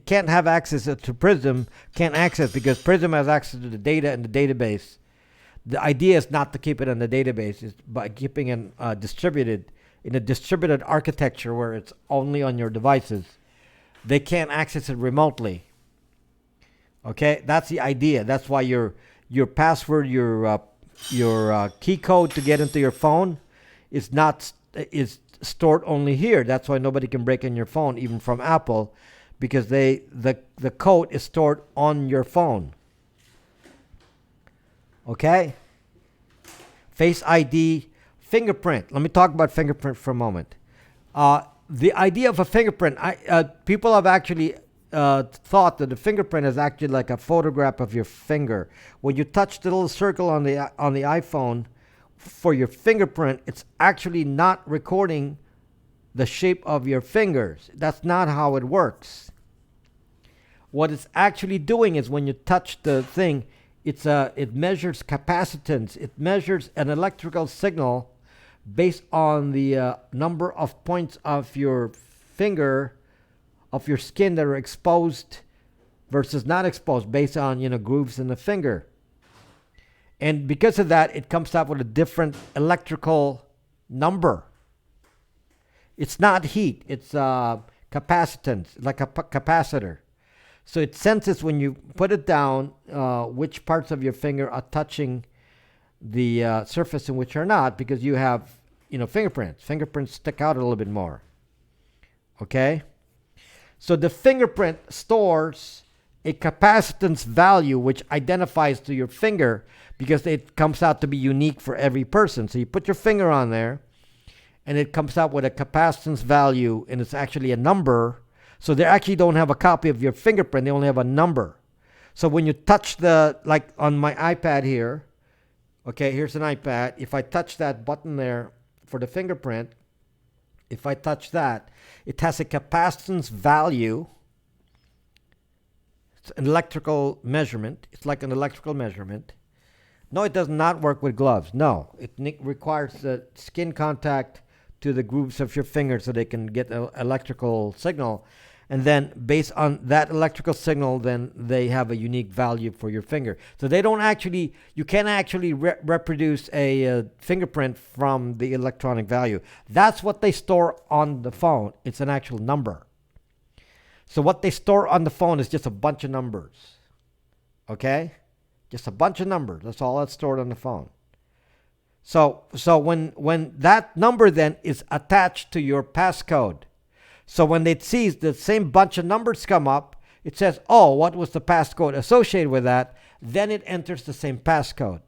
can't have access to Prism, can't access because Prism has access to the data in the database. The idea is not to keep it in the database, is by keeping it distributed in a distributed architecture where it's only on your devices. They can't access it remotely. Okay, that's the idea. That's why your password, your key code to get into your phone is not is stored only here. That's why nobody can break in your phone, even from Apple, because the code is stored on your phone. Okay, Face ID, fingerprint. Let me talk about fingerprint for a moment. The idea of a fingerprint, people have actually thought that the fingerprint is actually like a photograph of your finger. When you touch the little circle on the iPhone for your fingerprint, it's actually not recording the shape of your fingers. That's not how it works. What it's actually doing is when you touch the thing, it measures capacitance. It measures an electrical signal based on the number of points of your finger, of your skin that are exposed versus not exposed, based on grooves in the finger. And because of that, it comes up with a different electrical number. It's not heat, it's capacitance, like a capacitor. So it senses when you put it down which parts of your finger are touching the surface and which are not, because you have fingerprints. Fingerprints stick out a little bit more. Okay? So the fingerprint stores a capacitance value which identifies to your finger because it comes out to be unique for every person. So you put your finger on there and it comes out with a capacitance value, and it's actually a number. So they actually don't have a copy of your fingerprint, they only have a number. So when you touch like on my iPad here, okay, here's an iPad. If I touch that button there for the fingerprint, if I touch that, it has a capacitance value. It's an electrical measurement. It's like an electrical measurement. No, it does not work with gloves. No, it requires the skin contact to the grooves of your fingers so they can get an electrical signal. And then based on that electrical signal, then they have a unique value for your finger. So you can't actually reproduce a fingerprint from the electronic value. That's what they store on the phone. It's an actual number. So what they store on the phone is just a bunch of numbers. Okay? Just a bunch of numbers. That's all that's stored on the phone. So when that number then is attached to your passcode, so when it sees the same bunch of numbers come up, it says, oh, what was the passcode associated with that? Then it enters the same passcode.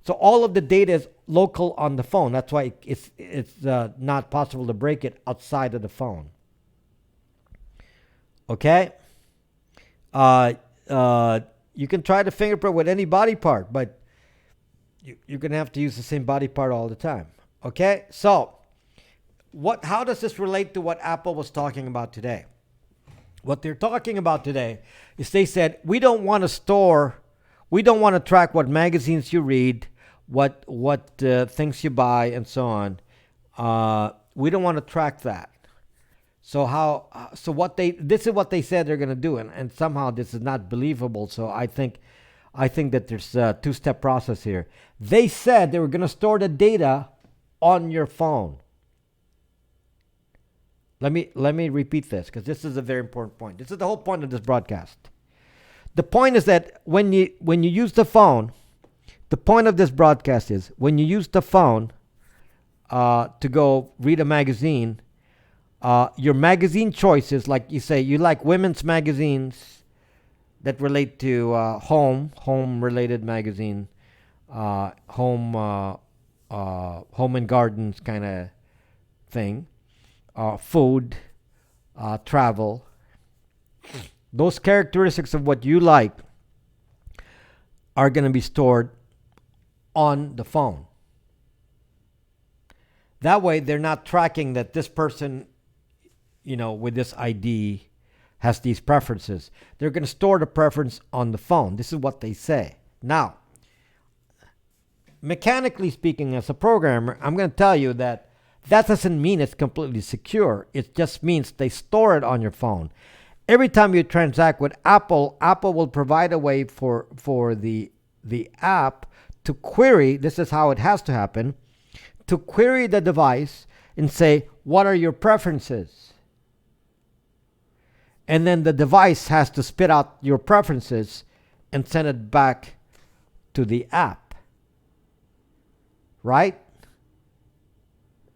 So all of the data is local on the phone. That's why it's not possible to break it outside of the phone. Okay? You can try to fingerprint with any body part, but you're going to have to use the same body part all the time. Okay? So how does this relate to what Apple was talking about today? What they're talking about today is they said, we don't want to track what magazines you read, what things you buy, and so on. We don't want to track that. So this is what they said they're going to do, and somehow this is not believable. So I think I think that there's a two-step process here. They said they were going to store the data on your phone. Let me repeat this, because this is a very important point. This is the whole point of this broadcast. The point is that when you use the phone, the point of this broadcast is when you use the phone to go read a magazine, your magazine choices, like you say, you like women's magazines that relate to home related magazine, home and gardens kind of thing, food, travel. Those characteristics of what you like are going to be stored on the phone. That way, they're not tracking that this person, with this ID has these preferences. They're going to store the preference on the phone. This is what they say. Now, mechanically speaking, as a programmer, I'm going to tell you that doesn't mean it's completely secure. It just means they store it on your phone. Every time you transact with Apple, Apple will provide a way for the app to query. This is how it has to happen. To query the device and say, what are your preferences? And then the device has to spit out your preferences and send it back to the app. Right?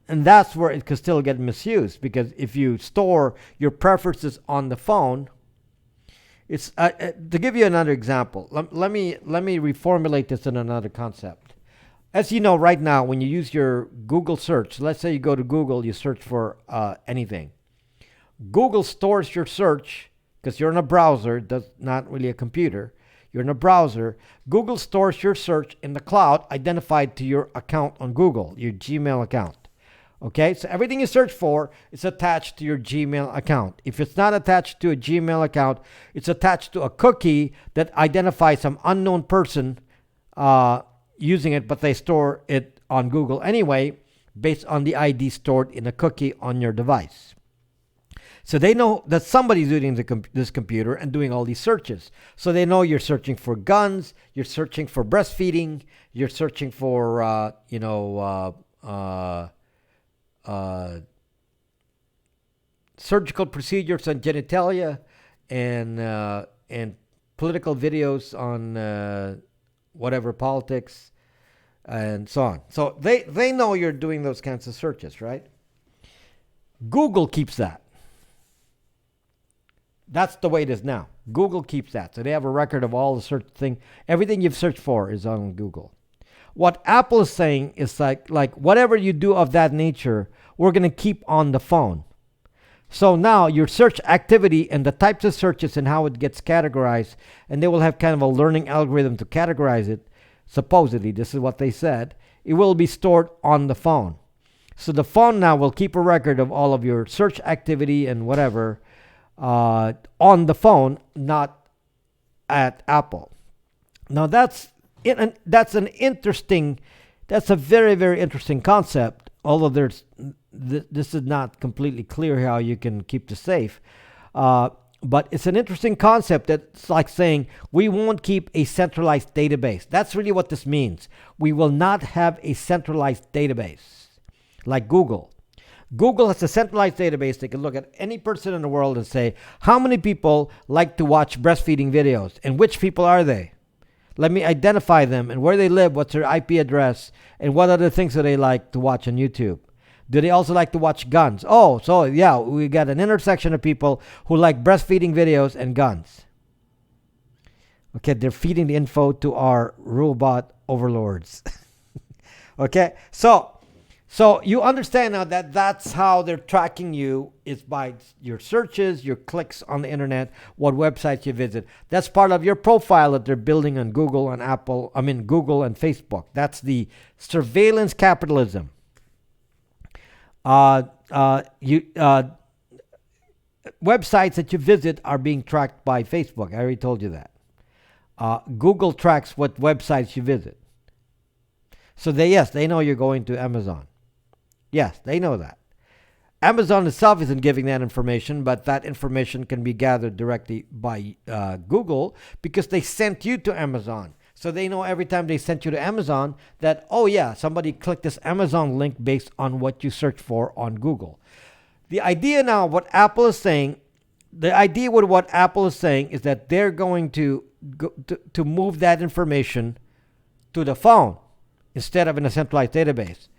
And that's where it could still get misused, because if you store your preferences on the phone, it's to give you another example. Let me reformulate this in another concept. As you know, right now, when you use your Google search, let's say you go to Google, you search for anything. Google stores your search because you're in a browser, that's not really a computer. You're in a browser. Google stores your search in the cloud, identified to your account on Google, your Gmail account. Okay, so everything you search for is attached to your Gmail account. If it's not attached to a Gmail account, it's attached to a cookie that identifies some unknown person using it, but they store it on Google anyway, based on the ID stored in a cookie on your device. So they know that somebody's using this computer and doing all these searches. So they know you're searching for guns, you're searching for breastfeeding, you're searching for, surgical procedures on genitalia, and political videos on whatever politics and so on. So they know you're doing those kinds of searches, right? Google keeps that. That's the way it is now. Google keeps that. So they have a record of all the search thing. Everything you've searched for is on Google. What Apple is saying is like whatever you do of that nature, we're going to keep on the phone. So now your search activity and the types of searches and how it gets categorized, and they will have kind of a learning algorithm to categorize it. Supposedly, this is what they said. It will be stored on the phone. So the phone now will keep a record of all of your search activity and whatever on the phone, not at Apple. Now that's a very, very interesting concept, although this is not completely clear how you can keep this safe. But it's an interesting concept that's like saying we won't keep a centralized database. That's really what this means. We will not have a centralized database like Google. Google has a centralized database. They can look at any person in the world and say, how many people like to watch breastfeeding videos and which people are they? Let me identify them and where they live, what's their IP address, and what other things do they like to watch on YouTube. Do they also like to watch guns? Oh, so yeah, we got an intersection of people who like breastfeeding videos and guns. Okay, they're feeding the info to our robot overlords. Okay, so you understand now that that's how they're tracking you, is by your searches, your clicks on the internet, what websites you visit. That's part of your profile that they're building on Google and Google and Facebook. That's the surveillance capitalism. Websites that you visit are being tracked by Facebook. I already told you that. Google tracks what websites you visit. So they know you're going to Amazon. Yes, they know that. Amazon itself isn't giving that information, but that information can be gathered directly by Google because they sent you to Amazon. So they know every time they sent you to Amazon that, oh yeah, somebody clicked this Amazon link based on what you search for on Google. The idea now, what Apple is saying, the idea with what Apple is saying is that they're going to move that information to the phone instead of in a centralized database.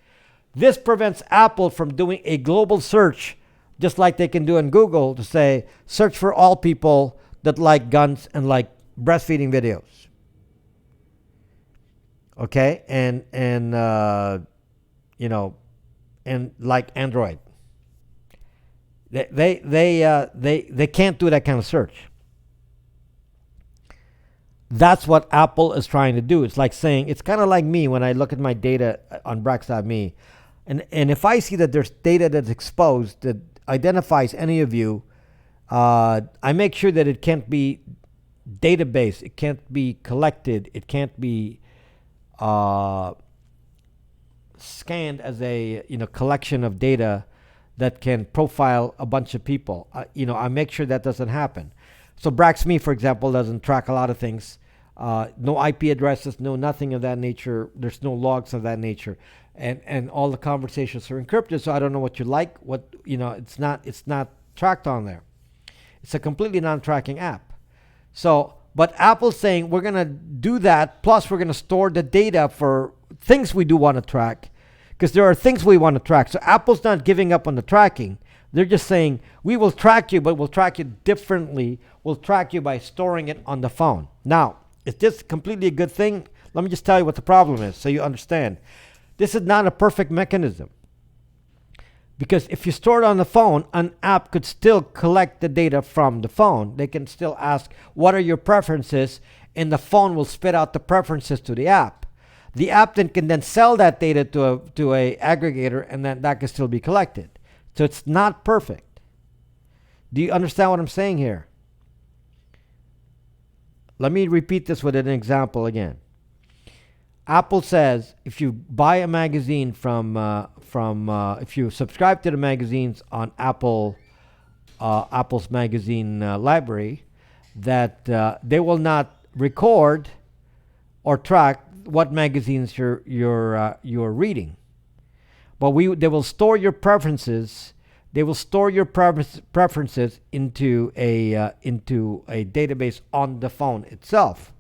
This prevents Apple from doing a global search just like they can do in Google to say, search for all people that like guns and like breastfeeding videos. Okay? And like Android. They can't do that kind of search. That's what Apple is trying to do. It's like saying, it's kind of like me when I look at my data on Brax.me. And if I see that there's data that's exposed that identifies any of you, I make sure that it can't be database, it can't be collected, it can't be scanned as a collection of data that can profile a bunch of people. I make sure that doesn't happen. So Brax.me, for example, doesn't track a lot of things. No IP addresses, no nothing of that nature. There's no logs of that nature, and all the conversations are encrypted. So I don't know what you like. It's not tracked on there. It's a completely non-tracking app. So, but Apple's saying we're gonna do that. Plus, we're gonna store the data for things we do want to track, because there are things we want to track. So Apple's not giving up on the tracking. They're just saying, we will track you, but we'll track you differently. We'll track you by storing it on the phone. Now, is this completely a good thing? Let me just tell you what the problem is so you understand. This is not a perfect mechanism. Because if you store it on the phone, an app could still collect the data from the phone. They can still ask, what are your preferences? And the phone will spit out the preferences to the app. The app then can sell that data to a aggregator, and then that can still be collected. So it's not perfect. Do you understand what I'm saying here? Let me repeat this with an example again. Apple says if you buy a magazine if you subscribe to the magazines on Apple's magazine library, that they will not record or track what magazines you're reading. But they will store your preferences. They will store your preferences into a database on the phone itself.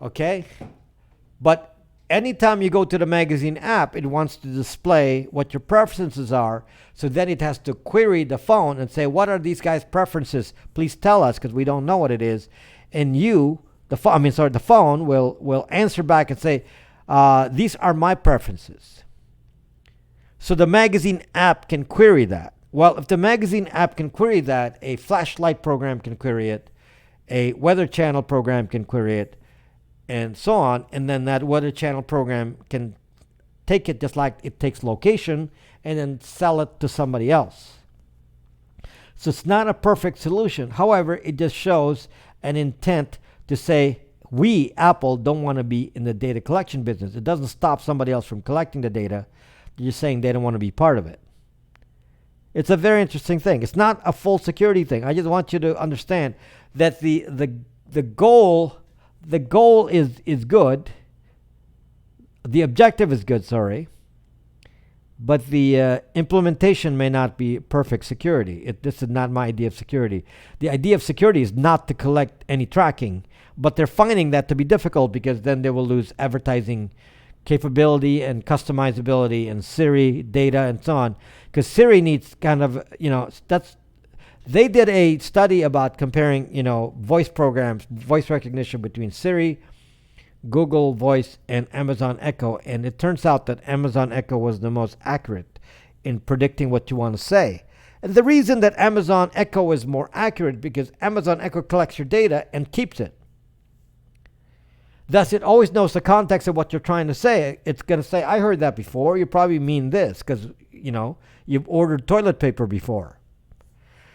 Okay, but anytime you go to the magazine app, it wants to display what your preferences are. So then it has to query the phone and say, "What are these guys' preferences? Please tell us, because we don't know what it is." And the phone will answer back and say, "These are my preferences." So the magazine app can query that. Well, if the magazine app can query that, a flashlight program can query it, a weather channel program can query it, and so on. And then that weather channel program can take it just like it takes location and then sell it to somebody else. So it's not a perfect solution. However, it just shows an intent to say, we, Apple, don't want to be in the data collection business. It doesn't stop somebody else from collecting the data. You're saying they don't want to be part of it. It's a very interesting thing. It's not a full security thing. I just want you to understand that the goal is good. The objective is good, sorry. But the implementation may not be perfect security. This is not my idea of security. The idea of security is not to collect any tracking, but they're finding that to be difficult because then they will lose advertising capability and customizability and Siri data and so on. Because Siri needs kind of, they did a study about comparing, voice programs, voice recognition between Siri, Google Voice, and Amazon Echo. And it turns out that Amazon Echo was the most accurate in predicting what you want to say. And the reason that Amazon Echo is more accurate because Amazon Echo collects your data and keeps it. Thus, it always knows the context of what you're trying to say. It's going to say, I heard that before. You probably mean this because, you've ordered toilet paper before.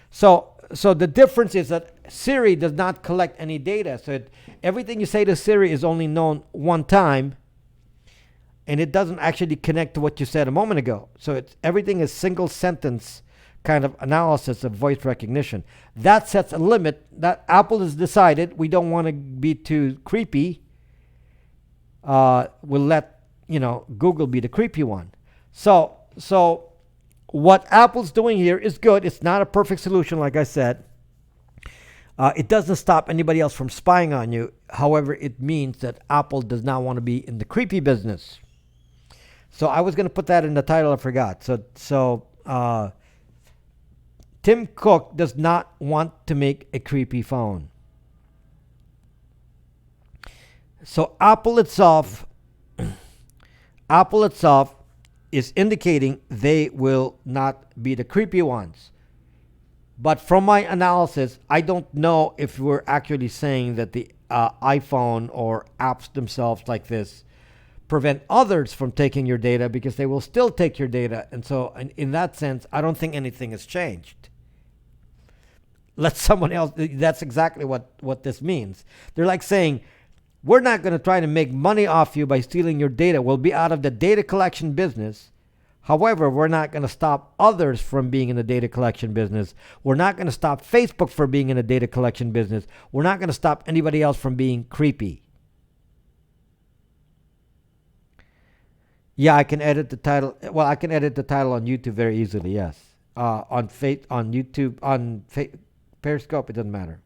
So the difference is that Siri does not collect any data. So everything you say to Siri is only known one time. and it doesn't actually connect to what you said a moment ago. So everything is single sentence kind of analysis of voice recognition. That sets a limit that Apple has decided we don't want to be too creepy. We'll let Google be the creepy one. So what Apple's doing here is good. It's not a perfect solution, like I said. It doesn't stop anybody else from spying on you. However, it means that Apple does not want to be in the creepy business. So I was going to put that in the title. I forgot. So Tim Cook does not want to make a creepy phone. So Apple itself is indicating they will not be the creepy ones. But from my analysis, I don't know if we're actually saying that the iPhone or apps themselves like this prevent others from taking your data, because they will still take your data. And so in that sense, I don't think anything has changed. Let someone else, that's exactly what this means. They're like saying, we're not going to try to make money off you by stealing your data. We'll be out of the data collection business. However, we're not going to stop others from being in the data collection business. We're not going to stop Facebook from being in the data collection business. We're not going to stop anybody else from being creepy. Yeah, I can edit the title. Well, I can edit the title on YouTube very easily, yes. On YouTube, Periscope, it doesn't matter.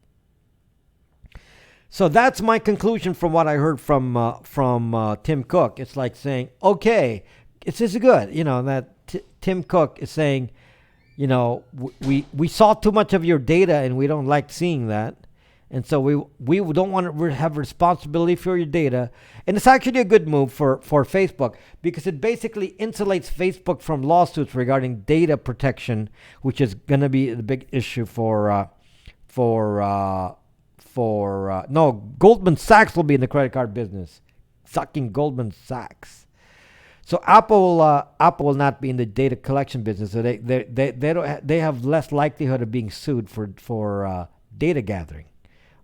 So that's my conclusion from what I heard from Tim Cook. It's like saying, okay, this is good. That Tim Cook is saying, we saw too much of your data and we don't like seeing that. And so we don't want to have responsibility for your data. And it's actually a good move for Facebook, because it basically insulates Facebook from lawsuits regarding data protection, which is going to be the big issue Goldman Sachs will be in the credit card business, sucking Goldman Sachs. So Apple will not be in the data collection business. So they have less likelihood of being sued for data gathering.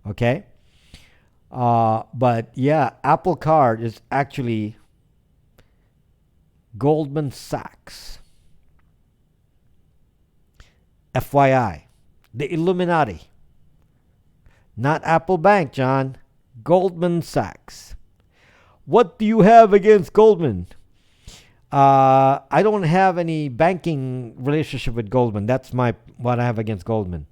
Okay. But yeah, Apple Card is actually Goldman Sachs. FYI, the Illuminati. Not Apple Bank, John. Goldman Sachs. What do you have against Goldman? I don't have any banking relationship with Goldman. That's what I have against Goldman.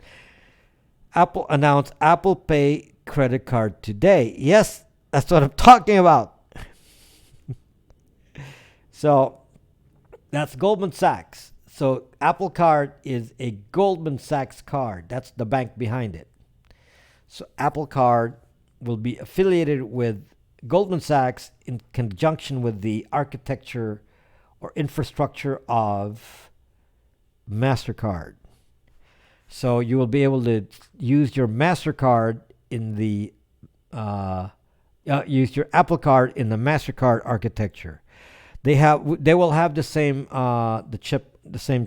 Apple announced Apple Pay credit card today. Yes, that's what I'm talking about. So that's Goldman Sachs. So Apple Card is a Goldman Sachs card. That's the bank behind it. So Apple Card will be affiliated with Goldman Sachs in conjunction with the architecture or infrastructure of MasterCard. So you will be able to use your MasterCard in the use your Apple Card in the MasterCard architecture. They will have the same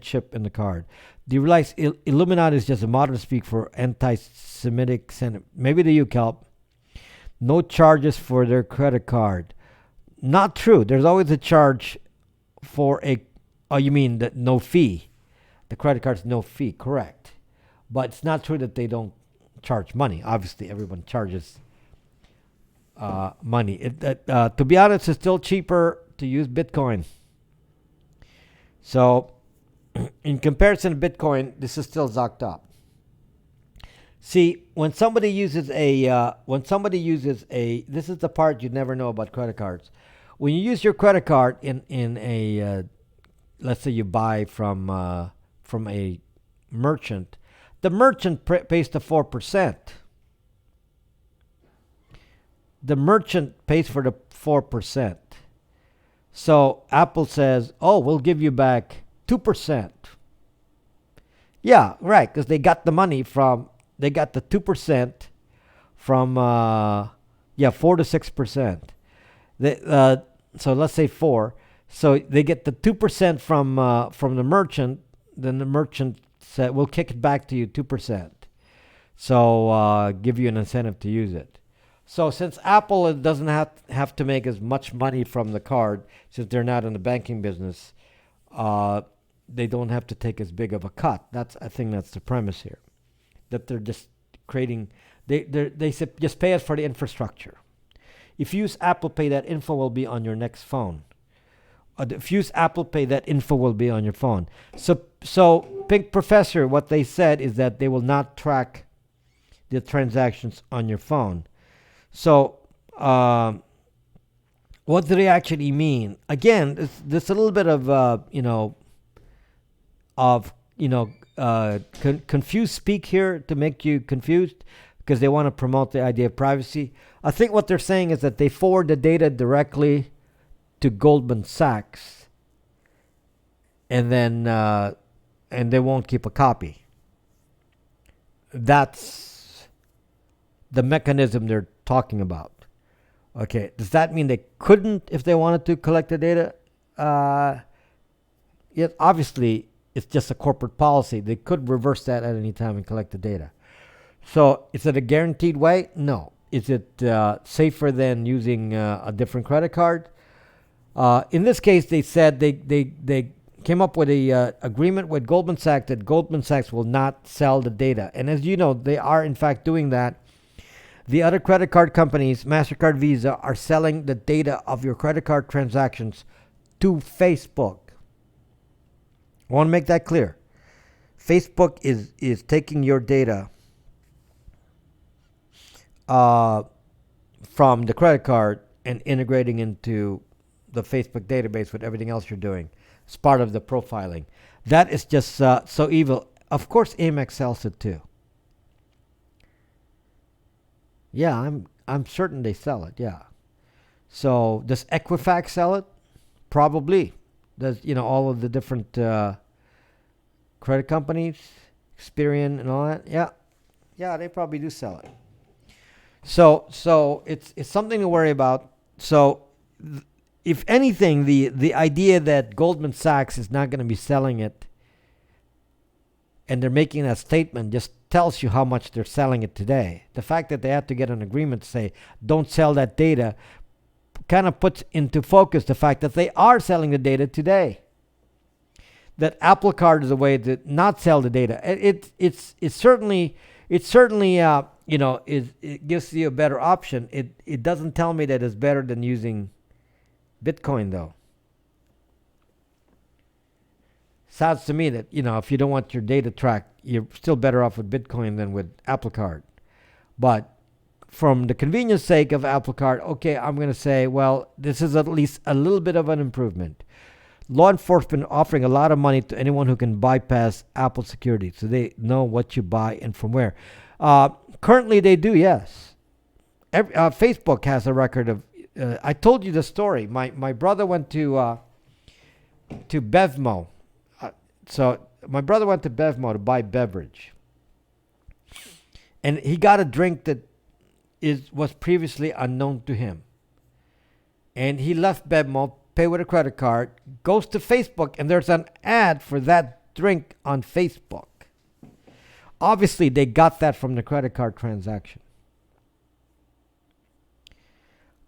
chip in the card. Do you realize Illuminati is just a modern speak for anti-Semitic sentiment? Maybe to you, Kelp. No charges for their credit card. Not true. There's always a charge for you mean that no fee. The credit card's no fee, correct. But it's not true that they don't charge money. Obviously, everyone charges money. To be honest, it's still cheaper to use Bitcoin. So, in comparison to Bitcoin, this is still zocked up. See, when somebody uses this is the part you never know about credit cards. When you use your credit card in a, let's say you buy from a merchant, the merchant pays the 4%. The merchant pays for the 4%. So Apple says, "Oh, we'll give you back 2%." Yeah, right, because they got the 2% from 4 to 6%. So let's say 4. So they get the 2% from the merchant. Then the merchant said, "We'll kick it back to you 2%." So give you an incentive to use it. So since Apple doesn't have to make as much money from the card, since they're not in the banking business, uh, they don't have to take as big of a cut. I think that's the premise here, that they're just creating. Just pay us for the infrastructure. If you use Apple Pay, that info will be on your next phone. If you use Apple Pay, that info will be on your phone. So Pink Professor, what they said is that they will not track the transactions on your phone. So, what do they actually mean? Again, there's a little bit of confused speak here to make you confused because they want to promote the idea of privacy. I think what they're saying is that they forward the data directly to Goldman Sachs, and then and they won't keep a copy. That's the mechanism they're talking about. Okay, does that mean they couldn't, if they wanted to, collect the data? Yet obviously, it's just a corporate policy. They could reverse that at any time and collect the data. So, is it a guaranteed way? No. Is it safer than using a different credit card? In this case, they said they came up with a agreement with Goldman Sachs that Goldman Sachs will not sell the data. And as you know, they are in fact doing that. The other credit card companies, MasterCard, Visa, are selling the data of your credit card transactions to Facebook. I want to make that clear. Facebook is taking your data from the credit card and integrating into the Facebook database with everything else you're doing. It's part of the profiling. That is just so evil. Of course, Amex sells it too. Yeah, I'm certain they sell it. Yeah. So does Equifax sell it? Probably. Does all of the different credit companies, Experian and all that? Yeah, they probably do sell it. So it's something to worry about. So if anything, the idea that Goldman Sachs is not going to be selling it, and they're making that statement, just tells you how much they're selling it today. The fact that they have to get an agreement to say don't sell that data kind of puts into focus the fact that they are selling the data today. That Apple Card is a way to not sell the data. It's certainly it gives you a better option. It doesn't tell me that it's better than using Bitcoin though. Sounds to me that if you don't want your data tracked, you're still better off with Bitcoin than with Apple Card. But from the convenience sake of Apple Card, okay, I'm going to say, well, this is at least a little bit of an improvement. Law enforcement offering a lot of money to anyone who can bypass Apple security, so they know what you buy and from where. Currently, they do, yes. Facebook has a record of. I told you the story. My brother went to Bevmo. So my brother went to Bevmo to buy beverage, and he got a drink that was previously unknown to him. And he left Bevmo, pay with a credit card, goes to Facebook, and there's an ad for that drink on Facebook. Obviously, they got that from the credit card transaction.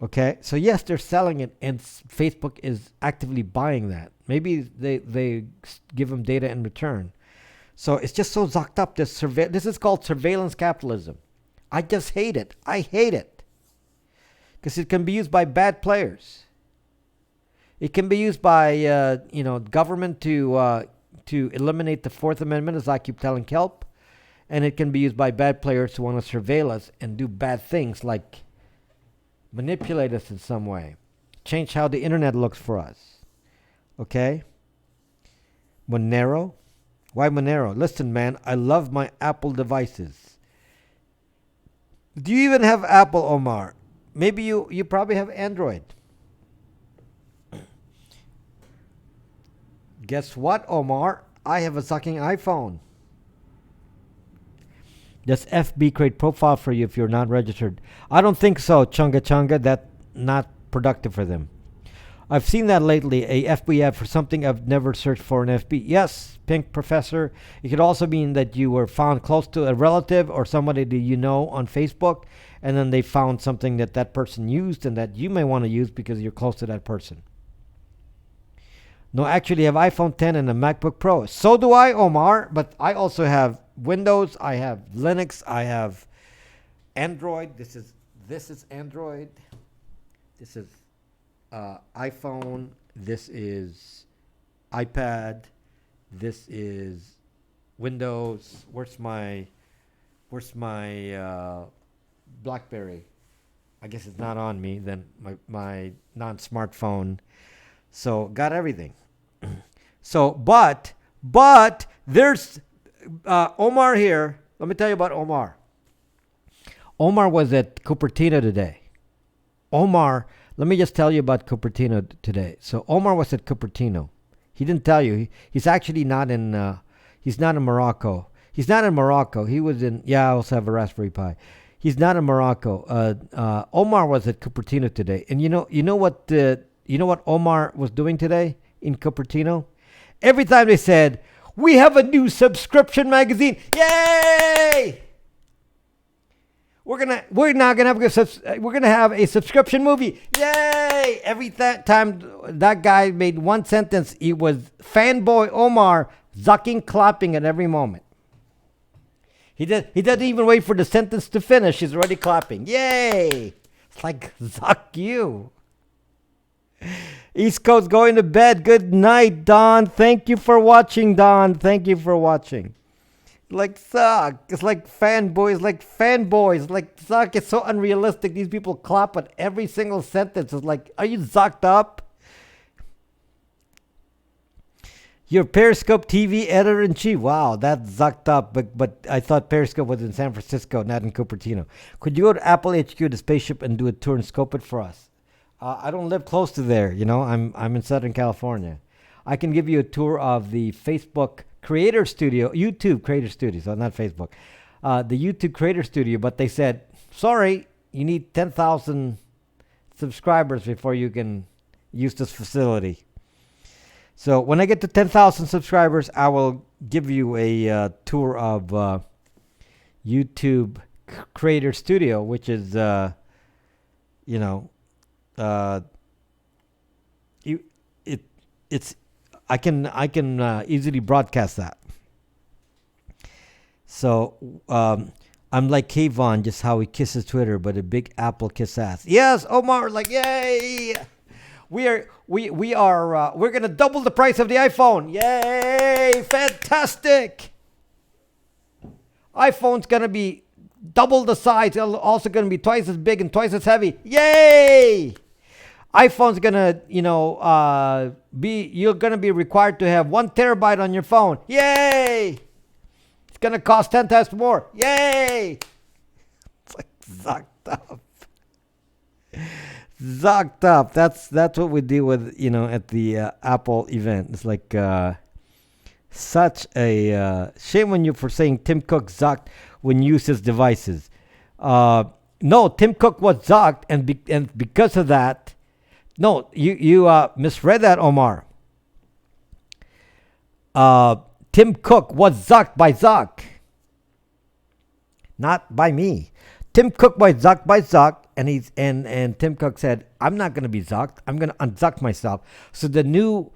Okay, so yes, they're selling it, and Facebook is actively buying that. Maybe they give them data in return. So it's just so zocked up. This is called surveillance capitalism. I just hate it. I hate it because it can be used by bad players. It can be used by government to eliminate the Fourth Amendment, as I keep telling Kelp, and it can be used by bad players who want to surveil us and do bad things like manipulate us in some way, change how the internet looks for us. Okay? Monero? Why Monero? Listen, man, I love my Apple devices. Do you even have Apple, Omar? Maybe you probably have Android. Guess what, Omar? I have a sucking iPhone. Does FB create profile for you if you're not registered? I don't think so, Chunga Chunga. That's not productive for them. I've seen that lately. A FB ad for something I've never searched for in FB. Yes, Pink Professor. It could also mean that you were found close to a relative or somebody that you know on Facebook, and then they found something that that person used and that you may want to use because you're close to that person. No, actually, I have iPhone 10 and a MacBook Pro. So do I, Omar. But I also have Windows. I have Linux. I have Android. This is Android. This is iPhone. This is iPad. This is Windows. Where's my BlackBerry? I guess it's not on me. Then my non-smartphone. So got everything. So but there's Omar here. Let me tell you about Omar. Omar was at Cupertino today. Omar, let me just tell you about Cupertino today. So Omar was at Cupertino. He didn't tell you. He's actually not in. He's not in Morocco. He's not in Morocco. He was in. Yeah, I also have a Raspberry Pi. He's not in Morocco. Omar was at Cupertino today, and you know what Omar was doing today in Cupertino? Every time they said, "We have a new subscription magazine," yay! We're gonna have a subscription movie, yay! Every time that guy made one sentence, he was fanboy Omar zucking, clapping at every moment. He doesn't even wait for the sentence to finish. He's already clapping, yay! It's like zuck you. East Coast going to bed. Good night, Don. Thank you for watching, Don. Thank you for watching. Like suck. It's like fanboys. Like suck. It's so unrealistic. These people clap at every single sentence. It's like, are you zucked up? Your Periscope TV editor-in-chief. Wow, that's zucked up. But I thought Periscope was in San Francisco, not in Cupertino. Could you go to Apple HQ, the spaceship, and do a tour and scope it for us? I don't live close to there, I'm in Southern California. I can give you a tour of the Facebook Creator Studio, YouTube Creator Studio, so not Facebook. The YouTube Creator Studio, but they said, sorry, you need 10,000 subscribers before you can use this facility. So when I get to 10,000 subscribers, I will give you a tour of YouTube Creator Studio, which is, I can easily broadcast that. So I'm like Kayvon, just how he kisses Twitter, but a big Apple kiss ass. Yes, Omar, like yay! We're gonna double the price of the iPhone. Yay! Fantastic! iPhone's gonna be double the size. It's also gonna be twice as big and twice as heavy. Yay! iPhone's gonna, you're gonna be required to have 1 terabyte on your phone. Yay! It's gonna cost 10 times more. Yay! It's like zucked up. Zucked up. That's what we deal with, at the Apple event. It's like such a shame on you for saying Tim Cook zucked when you use his devices. No, Tim Cook was zucked, and because of that. No, you misread that, Omar. Tim Cook was zucked by Zuck. Not by me. Tim Cook was zucked by Zuck, and Tim Cook said, I'm not going to be zucked. I'm going to unzuck myself. So the new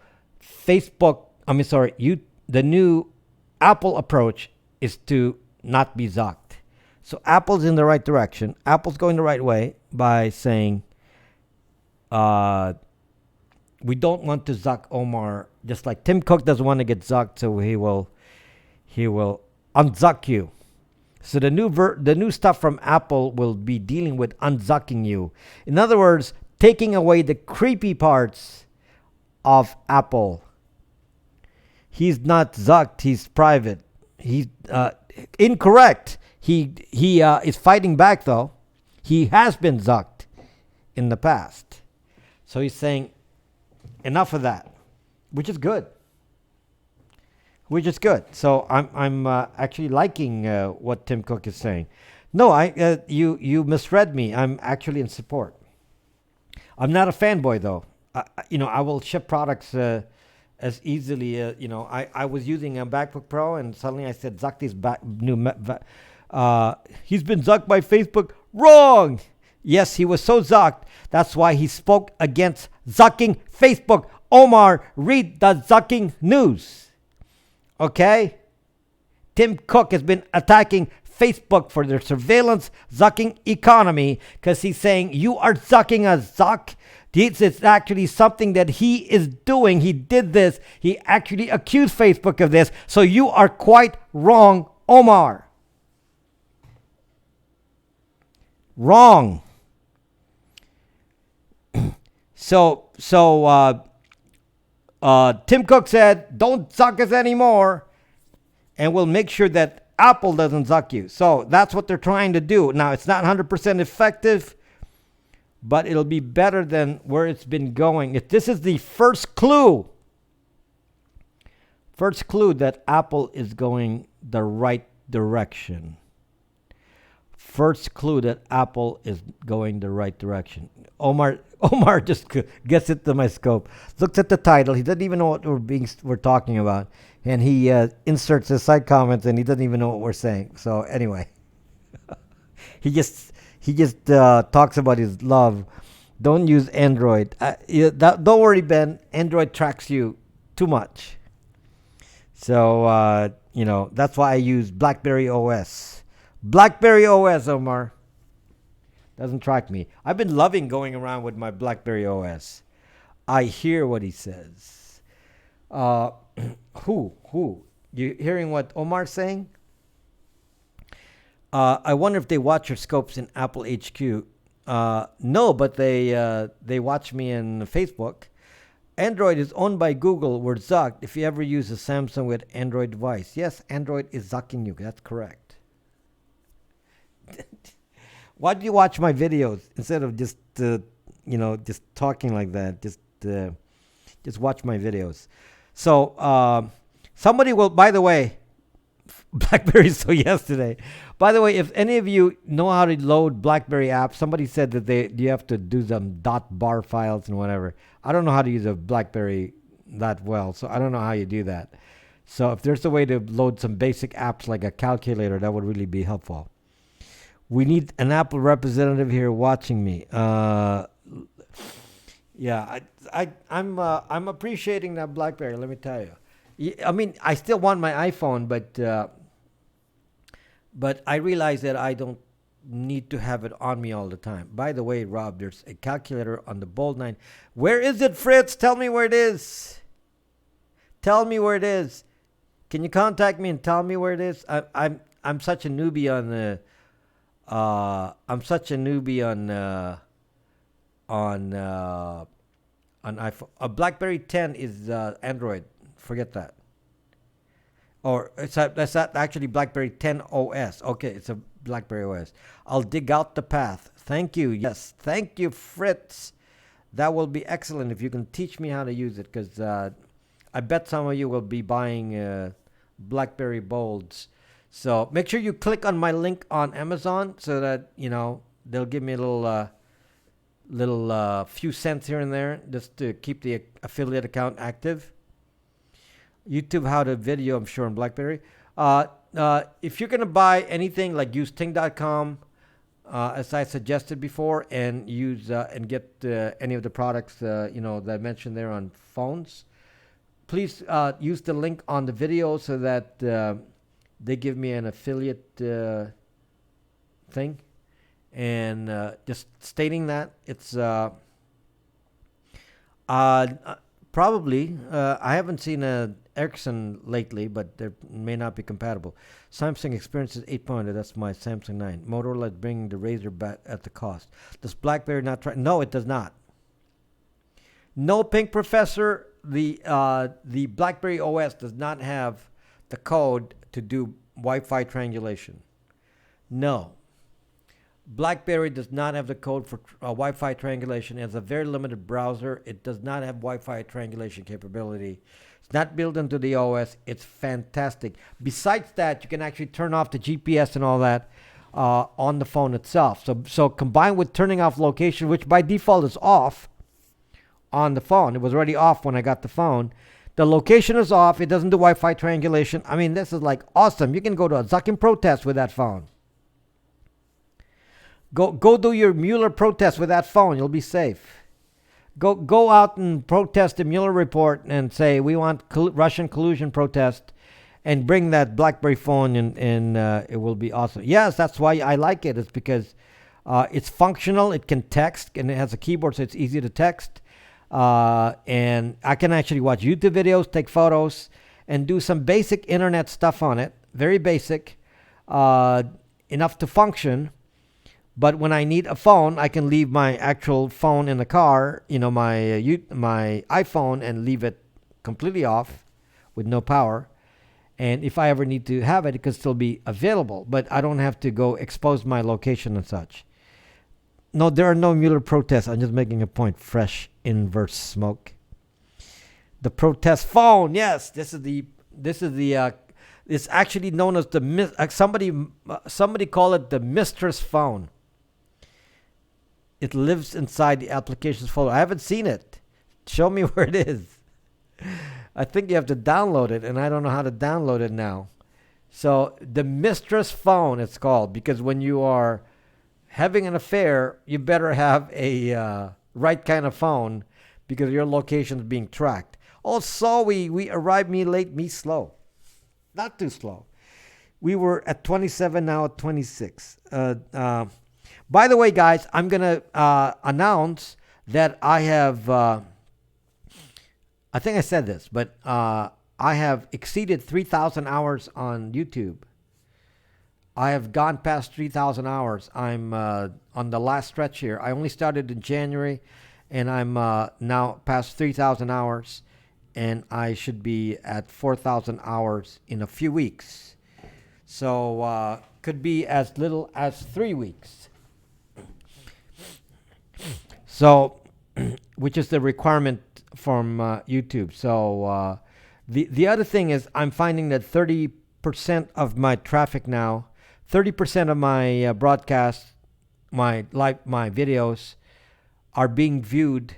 the new Apple approach is to not be zucked. So Apple's in the right direction. Apple's going the right way by saying, we don't want to zuck Omar, just like Tim Cook doesn't want to get zucked, so he will unzuck you. So the new stuff from Apple will be dealing with unzucking you. In other words, taking away the creepy parts of Apple. He's not zucked, he's private. He's incorrect. He is fighting back though. He has been zucked in the past. So he's saying, enough of that, which is good. So I'm actually liking what Tim Cook is saying. No, you misread me. I'm actually in support. I'm not a fanboy though. I will ship products as easily. I was using a MacBook Pro, and suddenly I said, "Zuck this he's been zucked by Facebook." Wrong. Yes, he was so zucked. That's why he spoke against zucking Facebook. Omar, read the zucking news. Okay? Tim Cook has been attacking Facebook for their surveillance zucking economy because he's saying you are zucking us, Zuck. It's actually something that he is doing. He did this. He actually accused Facebook of this. So you are quite wrong, Omar. Wrong. So Tim Cook said, don't zuck us anymore, and we'll make sure that Apple doesn't zuck you. So that's what they're trying to do. Now, it's not 100% effective, but it'll be better than where it's been going. If this is the first clue that Apple is going the right direction. First clue that Apple is going the right direction. Omar just gets into my scope, looks at the title. He doesn't even know what we're talking about, and he inserts his side comments, and he doesn't even know what we're saying. So anyway, he just talks about his love. Don't use Android. Don't worry, Ben. Android tracks you too much. So that's why I use BlackBerry OS. BlackBerry OS, Omar. Doesn't track me. I've been loving going around with my BlackBerry OS. I hear what he says. Who? You hearing what Omar's saying? I wonder if they watch your scopes in Apple HQ. No, but they watch me in Facebook. Android is owned by Google. We're zucked if you ever use a Samsung with Android device. Yes, Android is zucking you. That's correct. Why do you watch my videos instead of just talking like that? Just watch my videos. So somebody will. By the way, BlackBerry so yesterday. By the way, if any of you know how to load BlackBerry apps, somebody said that you have to do some .bar files and whatever. I don't know how to use a BlackBerry that well, so I don't know how you do that. So if there's a way to load some basic apps like a calculator, that would really be helpful. We need an Apple representative here watching me. Yeah, I'm appreciating that BlackBerry. Let me tell you. I mean, I still want my iPhone, but I realize that I don't need to have it on me all the time. By the way, Rob, there's a calculator on the Bold 9. Where is it, Fritz? Tell me where it is. Tell me where it is. Can you contact me and tell me where it is? I'm such a newbie on the. I'm such a newbie on iPhone. A BlackBerry 10 is Android. Forget that. Or that's not actually BlackBerry 10 OS. Okay, it's a BlackBerry OS. I'll dig out the path. Thank you. Yes, thank you, Fritz. That will be excellent if you can teach me how to use it, because I bet some of you will be buying BlackBerry Bolds. So make sure you click on my link on Amazon so that they'll give me a little few cents here and there just to keep the affiliate account active. YouTube how to video, I'm sure, on BlackBerry. If you're gonna buy anything, like use Ting.com, as I suggested before, and use and get any of the products that I mentioned there on phones, please use the link on the video so that they give me an affiliate thing, and just stating that it's probably I haven't seen a Ericsson lately, but they may not be compatible. Samsung experiences 8.0. That's my Samsung 9. Motorola is bringing the Razr back at the cost. Does BlackBerry not try? No, it does not. No, Pink Professor. The BlackBerry OS does not have the code to do Wi-Fi triangulation. No. BlackBerry does not have the code for Wi-Fi triangulation. It has a very limited browser. It does not have Wi-Fi triangulation capability. It's not built into the OS. It's fantastic. Besides that, you can actually turn off the GPS and all that on the phone itself. So combined with turning off location, which by default is off on the phone. It was already off when I got the phone. The location is off. It doesn't do Wi-Fi triangulation. I mean, this is like awesome. You can go to a Zucking protest with that phone. Go do your Mueller protest with that phone. You'll be safe. Go out and protest the Mueller report and say we want Russian collusion protest, and bring that BlackBerry phone, and it will be awesome. Yes, that's why I like it. It's because it's functional. It can text, and it has a keyboard, so it's easy to text. And I can actually watch YouTube videos, take photos, and do some basic internet stuff on it. Very basic, enough to function. But when I need a phone, I can leave my actual phone in the car, my iPhone, and leave it completely off with no power. And if I ever need to have it, it can still be available. But I don't have to go expose my location and such. No, there are no Mueller protests. I'm just making a point. Fresh inverse smoke. The protest phone. Yes, this is the. It's actually known as somebody call it the mistress phone. It lives inside the applications folder. I haven't seen it. Show me where it is. I think you have to download it, and I don't know how to download it now. So the mistress phone, it's called, because when you are having an affair, you better have a right kind of phone, because your location is being tracked. Also, we arrived me late, me slow. Not too slow. We were at 27, now at 26. By the way, guys, I'm going to announce that I have, I think I said this, but I have exceeded 3,000 hours on YouTube. I have gone past 3,000 hours. I'm on the last stretch here. I only started in January, and I'm now past 3,000 hours, and I should be at 4,000 hours in a few weeks. So could be as little as 3 weeks. So, which is the requirement from YouTube. So the other thing is I'm finding that 30% of my traffic now, 30% of my broadcasts, my videos are being viewed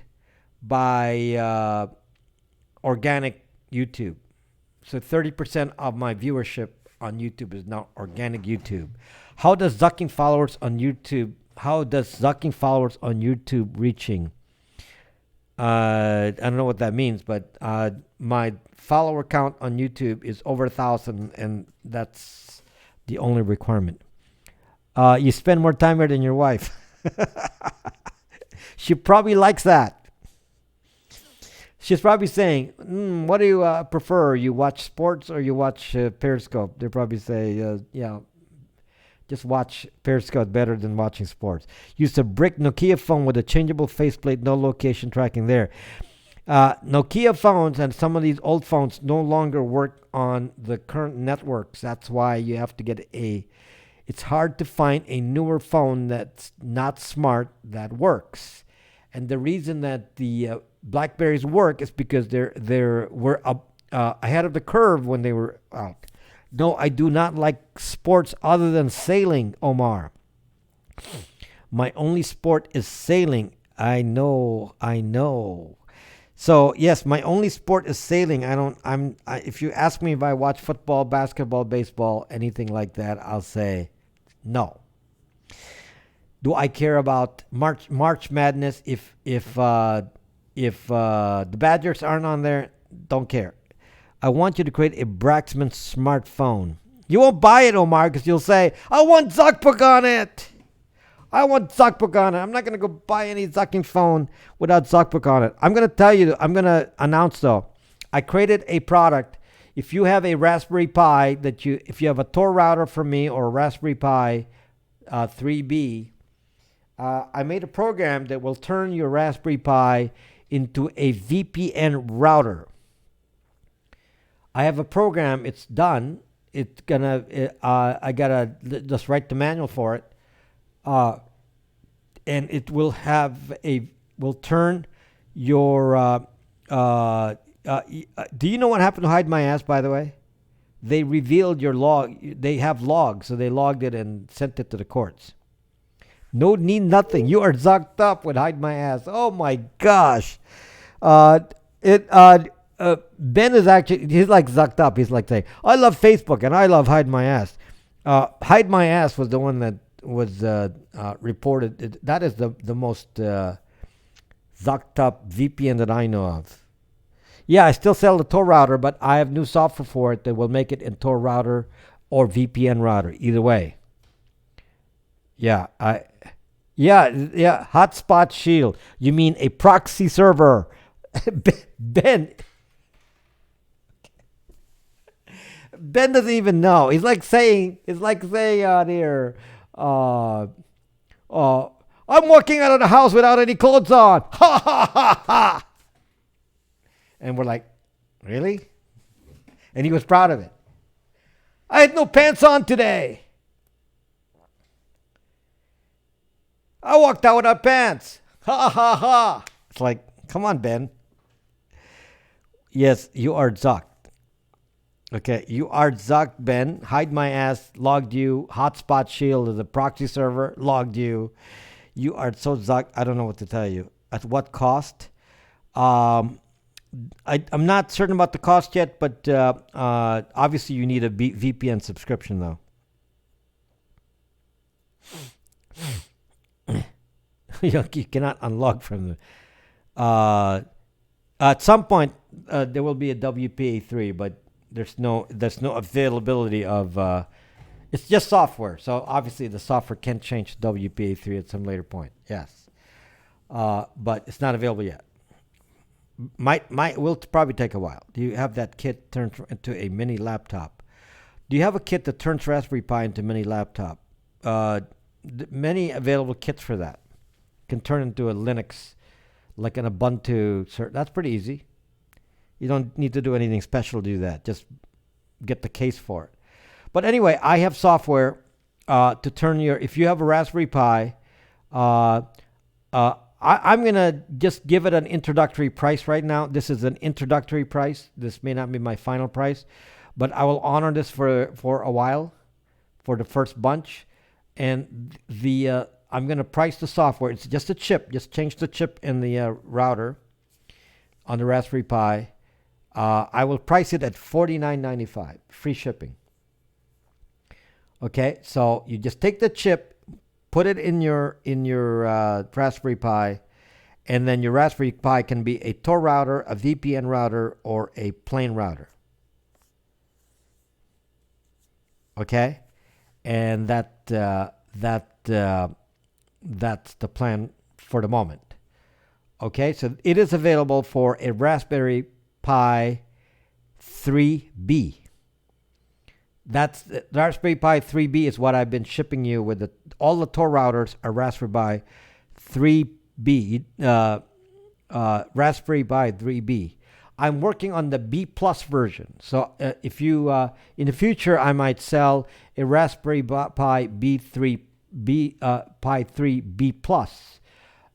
by organic YouTube. So 30% of my viewership on YouTube is now organic YouTube. How does Zucking followers on YouTube reaching? I don't know what that means, but my follower count on YouTube is over 1,000, and that's the only requirement. You spend more time here than your wife. She probably likes that. She's probably saying, what do you prefer? You watch sports or you watch Periscope? They probably say, just watch Periscope better than watching sports. Used a brick Nokia phone with a changeable faceplate, no location tracking there. Nokia phones and some of these old phones no longer work on the current networks. That's why you have to get it's hard to find a newer phone that's not smart that works. And the reason that the BlackBerries work is because they were ahead of the curve when they were out. No, I do not like sports other than sailing, Omar. My only sport is sailing. I know. So yes, my only sport is sailing. If you ask me if I watch football, basketball, baseball, anything like that, I'll say no. Do I care about March Madness? If the Badgers aren't on there, don't care. I want you to create a Braxman smartphone. You won't buy it, Omar, because you'll say, I want Zuckbook on it. I'm not going to go buy any Zucking phone without Zuckbook on it. I'm going to announce, though, I created a product. If you have a Raspberry Pi, if you have a Tor router from me or a Raspberry Pi 3B, I made a program that will turn your Raspberry Pi into a VPN router. I have a program. It's done. It's I gotta just write the manual for it, and it will turn your. Do you know what happened to Hide My Ass? By the way, they revealed your log. They have logs, so they logged it and sent it to the courts. No need nothing. You are zucked up with Hide My Ass. Oh my gosh. Uh, it Ben is actually he's like zucked up. He's like saying, "I love Facebook and I love Hide My Ass." Hide My Ass was the one that was reported. That is the most zucked up VPN that I know of. Yeah, I still sell the Tor router, but I have new software for it that will make it in Tor router or VPN router. Either way. Yeah, yeah. Hotspot Shield. You mean a proxy server? Ben Ben doesn't even know. It's like saying out here, uh, uh, I'm walking out of the house without any clothes on. Ha ha ha ha. And we're like, really? And he was proud of it. I had no pants on today. I walked out without pants. Ha ha ha. It's like, come on, Ben. Yes, you are zucked. Okay, you are zucked, Ben. Hide My Ass logged you. Hotspot Shield is a proxy server logged you. You are so zucked. I don't know what to tell you. At what cost? Um, I'm not certain about the cost yet, but obviously you need a VPN subscription, though. You cannot unlock from the. At some point, there will be a WPA3, but there's no availability of. It's just software, so obviously the software can change to WPA3 at some later point. Yes, but it's not available yet. Might will probably take a while. Do you have that kit turned into a mini laptop? Do you have a kit that turns Raspberry Pi into mini laptop? Uh, Many available kits for that can turn into a Linux, like an Ubuntu. That's pretty easy. You don't need to do anything special to do that. Just get the case for it. But anyway, I have software to turn your. If you have a Raspberry Pi, uh, I'm gonna just give it an introductory price right now. This is an introductory price. This may not be my final price, but I will honor this for a while, for the first bunch, and the I'm gonna price the software. It's just a chip. Just change the chip in the router on the Raspberry Pi. I will price it at $49.95, free shipping. Okay, so you just take the chip, put it in your Raspberry Pi, and then your Raspberry Pi can be a Tor router, a VPN router, or a plain router. Okay, and that's the plan for the moment. Okay, so it is available for a Raspberry Pi 3B. That's the Raspberry Pi 3B is what I've been shipping you with. All the Tor routers are Raspberry Pi 3B. Raspberry Pi 3B. I'm working on the B plus version. So if you in the future, I might sell a Raspberry Pi B3 Pi 3B plus.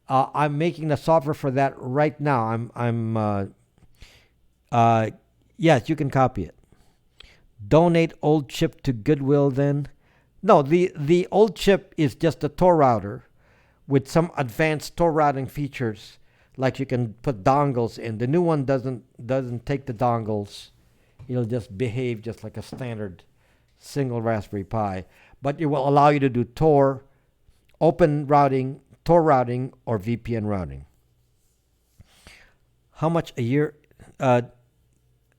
I'm making the software for that right now. Yes, you can copy it. Donate old chip to Goodwill then. No, the old chip is just a Tor router with some advanced Tor routing features, like you can put dongles in. The new one doesn't take the dongles. It'll just behave just like a standard single Raspberry Pi, but it will allow you to do Tor, open routing, Tor routing, or VPN routing. How much a year?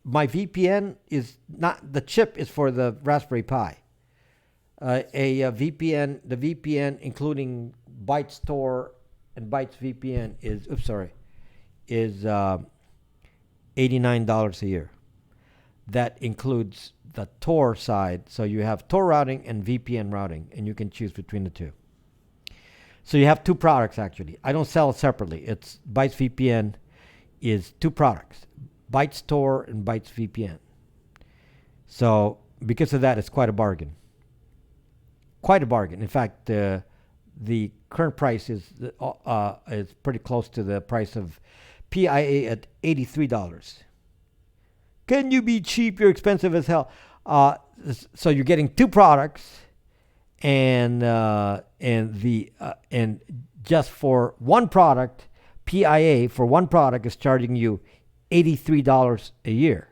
My VPN is not the chip is for the Raspberry Pi. The VPN including Bytes Tor and Bytes VPN is $89 a year. That includes the Tor side, so you have Tor routing and VPN routing, and you can choose between the two. So you have two products actually. I don't sell it separately. It's Bytes VPN is two products. Bytes Tor and Bytes VPN. So because of that, it's quite a bargain. Quite a bargain. In fact, the current price is pretty close to the price of PIA at $83. Can you be cheap? You're expensive as hell. So you're getting two products, and just for one product, PIA for one product is charging you $83 a year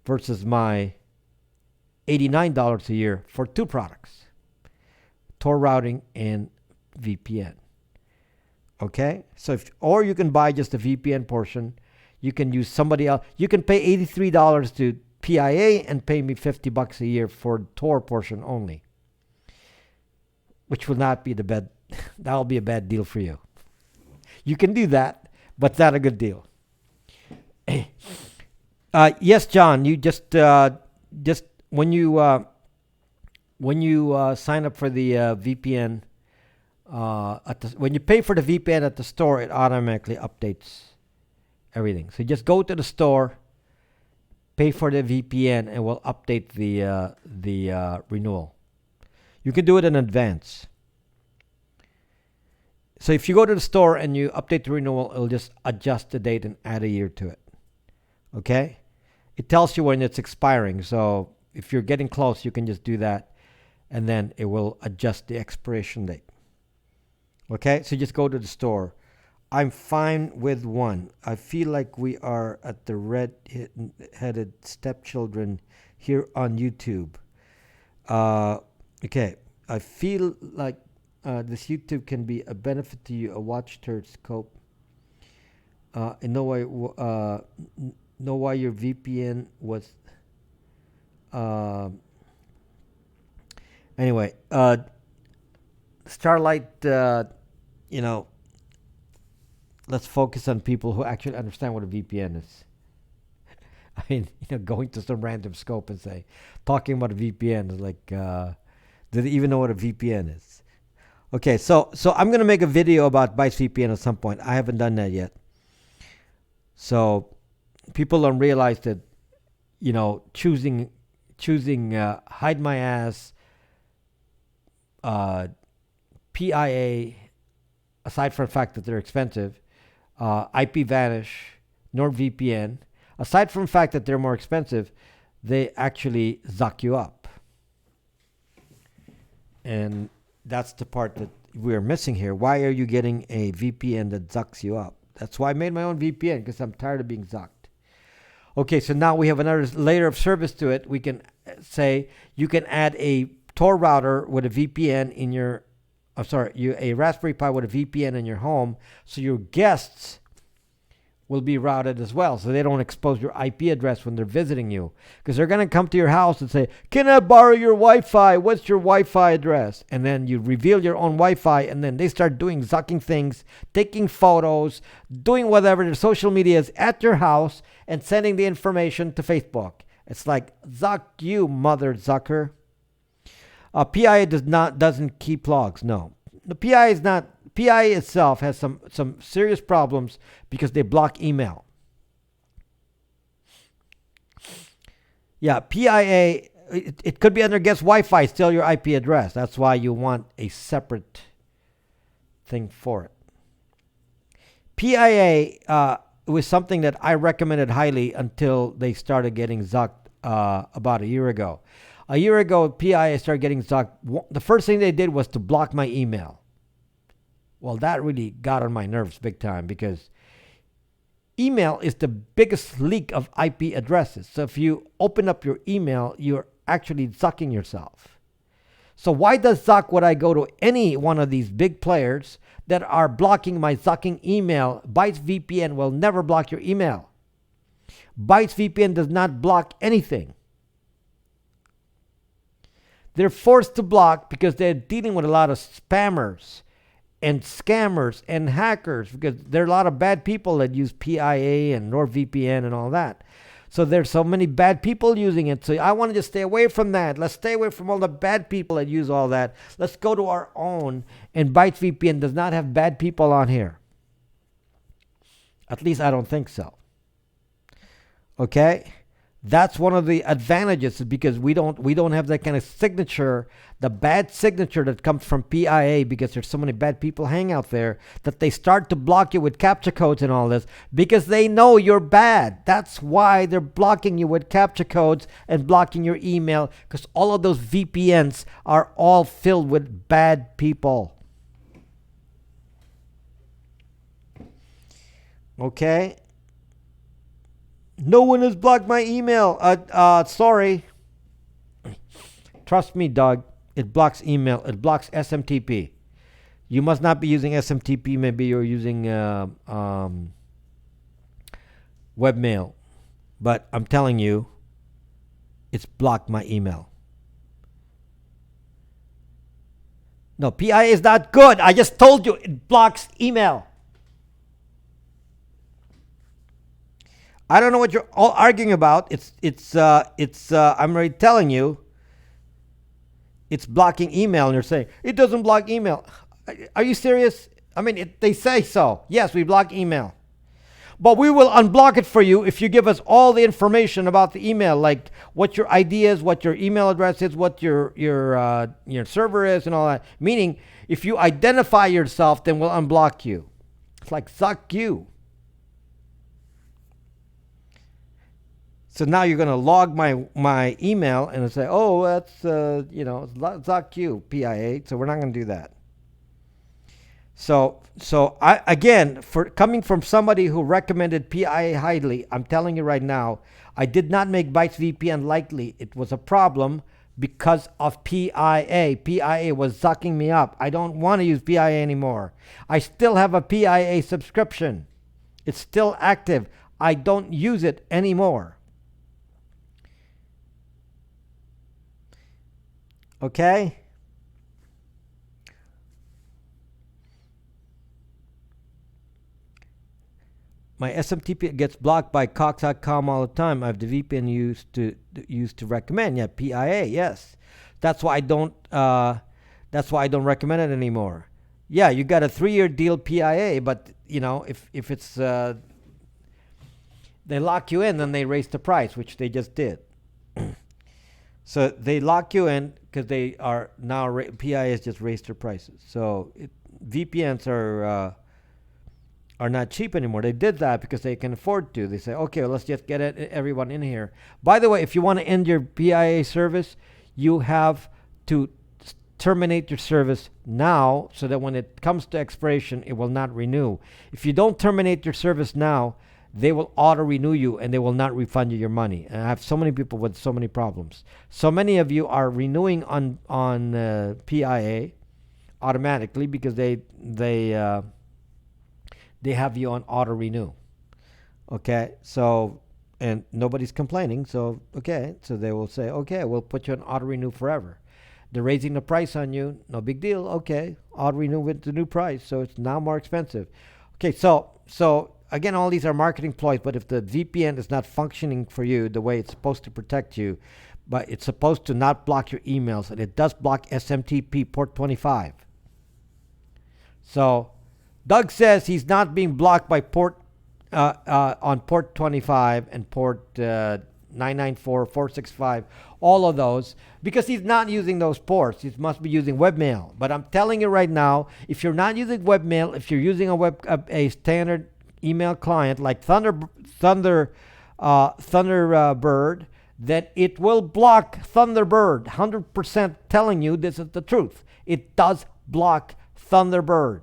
versus my $89 a year for two products, Tor routing and VPN. Okay? So or you can buy just the VPN portion. You can use somebody else. You can pay $83 to PIA and pay me $50 a year for the Tor portion only, which will not be that'll be a bad deal for you. You can do that, but it's not a good deal. Yes, John, you just when you sign up for the VPN, when you pay for the VPN at the store, it automatically updates everything. So just go to the store, pay for the VPN, and we'll update the renewal. You can do it in advance. So if you go to the store and you update the renewal, it'll just adjust the date and add a year to it. Okay? It tells you when it's expiring. So if you're getting close, you can just do that, and then it will adjust the expiration date. Okay? So just go to the store. I'm fine with one. I feel like we are at the red-headed stepchildren here on YouTube. Okay. I feel like this YouTube can be a benefit to you, a watch third scope. And know why your VPN was. Anyway, Starlight. Let's focus on people who actually understand what a VPN is. I mean, going to some random scope and talking about a VPN is like, do they even know what a VPN is? Okay, so I'm going to make a video about Bytes VPN at some point. I haven't done that yet. So people don't realize that, choosing hide my ass, PIA, aside from the fact that they're expensive, IPVanish, NordVPN, aside from the fact that they're more expensive, they actually zuck you up. And that's the part that we're missing here. Why are you getting a VPN that zucks you up? That's why I made my own VPN, because I'm tired of being zucked. Okay, so now we have another layer of service to it. We can say you can add a Tor router with a VPN in your, a Raspberry Pi with a VPN in your home, so your guests will be routed as well, so they don't expose your IP address when they're visiting you, because they're going to come to your house and say, can I borrow your Wi-Fi? What's your Wi-Fi address? And then you reveal your own Wi-Fi, and then they start doing zucking things, taking photos, doing whatever their social media is at your house, and sending the information to Facebook. It's like, zuck you, mother zucker. PIA doesn't keep logs. No, the PIA itself has some serious problems because they block email. Yeah, PIA, it could be under guest Wi-Fi, still your IP address. That's why you want a separate thing for it. PIA was something that I recommended highly until they started getting zucked about a year ago. A year ago, PIA started getting zucked. The first thing they did was to block my email. Well, that really got on my nerves big time, because email is the biggest leak of IP addresses. So if you open up your email, you're actually zucking yourself. So why does Zuck would I go to any one of these big players that are blocking my zucking email? Bytes VPN will never block your email. Bytes VPN does not block anything. They're forced to block because they're dealing with a lot of spammers and scammers and hackers, because there are a lot of bad people that use PIA and NordVPN and all that. So there's so many bad people using it. So I want to just stay away from that. Let's stay away from all the bad people that use all that. Let's go to our own. And Bytes VPN does not have bad people on here. At least I don't think so. Okay? That's one of the advantages, because we don't have that kind of signature, the bad signature that comes from PIA, because there's so many bad people hang out there that they start to block you with CAPTCHA codes and all this, because they know you're bad. That's why they're blocking you with CAPTCHA codes and blocking your email, because all of those VPNs are all filled with bad people. Okay. No one has blocked my email. Sorry. Trust me, Doug. It blocks email. It blocks SMTP. You must not be using SMTP. Maybe you're using webmail. But I'm telling you, it's blocked my email. No, PIA is not good. I just told you it blocks email. I don't know what you're all arguing about. I'm already telling you, it's blocking email, and you're saying it doesn't block email. Are you serious? I mean, they say so. Yes, we block email, but we will unblock it for you if you give us all the information about the email, like what your ID is, what your email address is, what your server is, and all that. Meaning, if you identify yourself, then we'll unblock you. It's like suck you. So now you're going to log my email and say, oh, that's, suck you, PIA. So we're not going to do that. So I, again, for coming from somebody who recommended PIA highly, I'm telling you right now, I did not make Bytes VPN lightly. It was a problem because of PIA. PIA was sucking me up. I don't want to use PIA anymore. I still have a PIA subscription. It's still active. I don't use it anymore. Okay? My SMTP gets blocked by Cox.com all the time. I have the VPN used to recommend. Yeah, PIA. Yes, that's why I don't. That's why I don't recommend it anymore. Yeah, you got a 3-year deal PIA, but if it's they lock you in, then they raise the price, which they just did. So they lock you in because they are now PIA has just raised their prices. So VPNs are not cheap anymore. They did that because they can afford to. They say, okay, well, let's just get everyone in here. By the way, if you want to end your PIA service, you have to terminate your service now so that when it comes to expiration, it will not renew. If you don't terminate your service now, they will auto-renew you and they will not refund you your money. And I have so many people with so many problems. So many of you are renewing on PIA automatically because they have you on auto-renew. Okay, so, and nobody's complaining. So, okay, so they will say, okay, we'll put you on auto-renew forever. They're raising the price on you. No big deal. Okay, auto-renew with the new price. So it's now more expensive. Okay, so again, all these are marketing ploys, but if the VPN is not functioning for you the way it's supposed to protect you, but it's supposed to not block your emails, and it does block SMTP port 25. So Doug says he's not being blocked by port on port 25 and port 994, 465, all of those, because he's not using those ports. He must be using webmail. But I'm telling you right now, if you're not using webmail, if you're using a standard email client like Thunderbird, then it will block Thunderbird. 100% telling you this is the truth. It does block Thunderbird.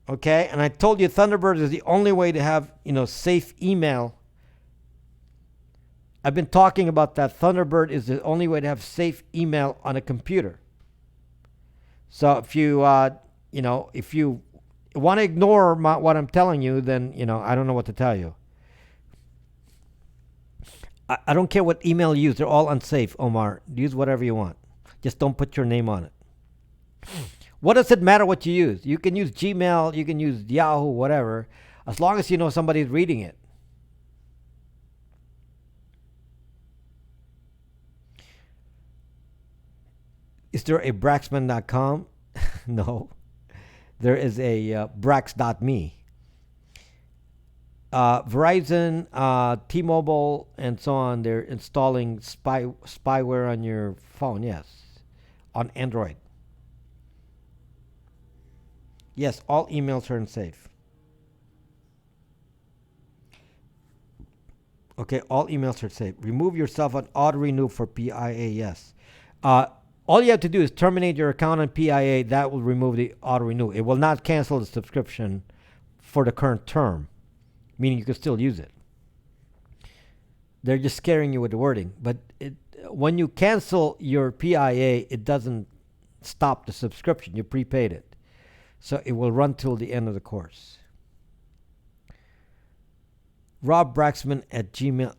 Okay, and I told you Thunderbird is the only way to have safe email. I've been talking about that. Thunderbird is the only way to have safe email on a computer. So if you if you want to ignore what I'm telling you, then I don't know what to tell you. I don't care what email you use; they're all unsafe. Omar, use whatever you want. Just don't put your name on it. What does it matter what you use? You can use Gmail, you can use Yahoo, whatever, as long as you know somebody's reading it. Is there a Braxman.com? No. There is a Brax.me. Verizon, T-Mobile, and so on, they're installing spyware on your phone, yes, on Android. Yes, all emails are unsafe. Okay, all emails are safe. Remove yourself on auto-renew for PIA, yes. All you have to do is terminate your account on PIA. That will remove the auto-renew. It will not cancel the subscription for the current term, meaning you can still use it. They're just scaring you with the wording. But when you cancel your PIA, it doesn't stop the subscription. You prepaid it. So it will run till the end of the course. RobBraxman at gmail.com.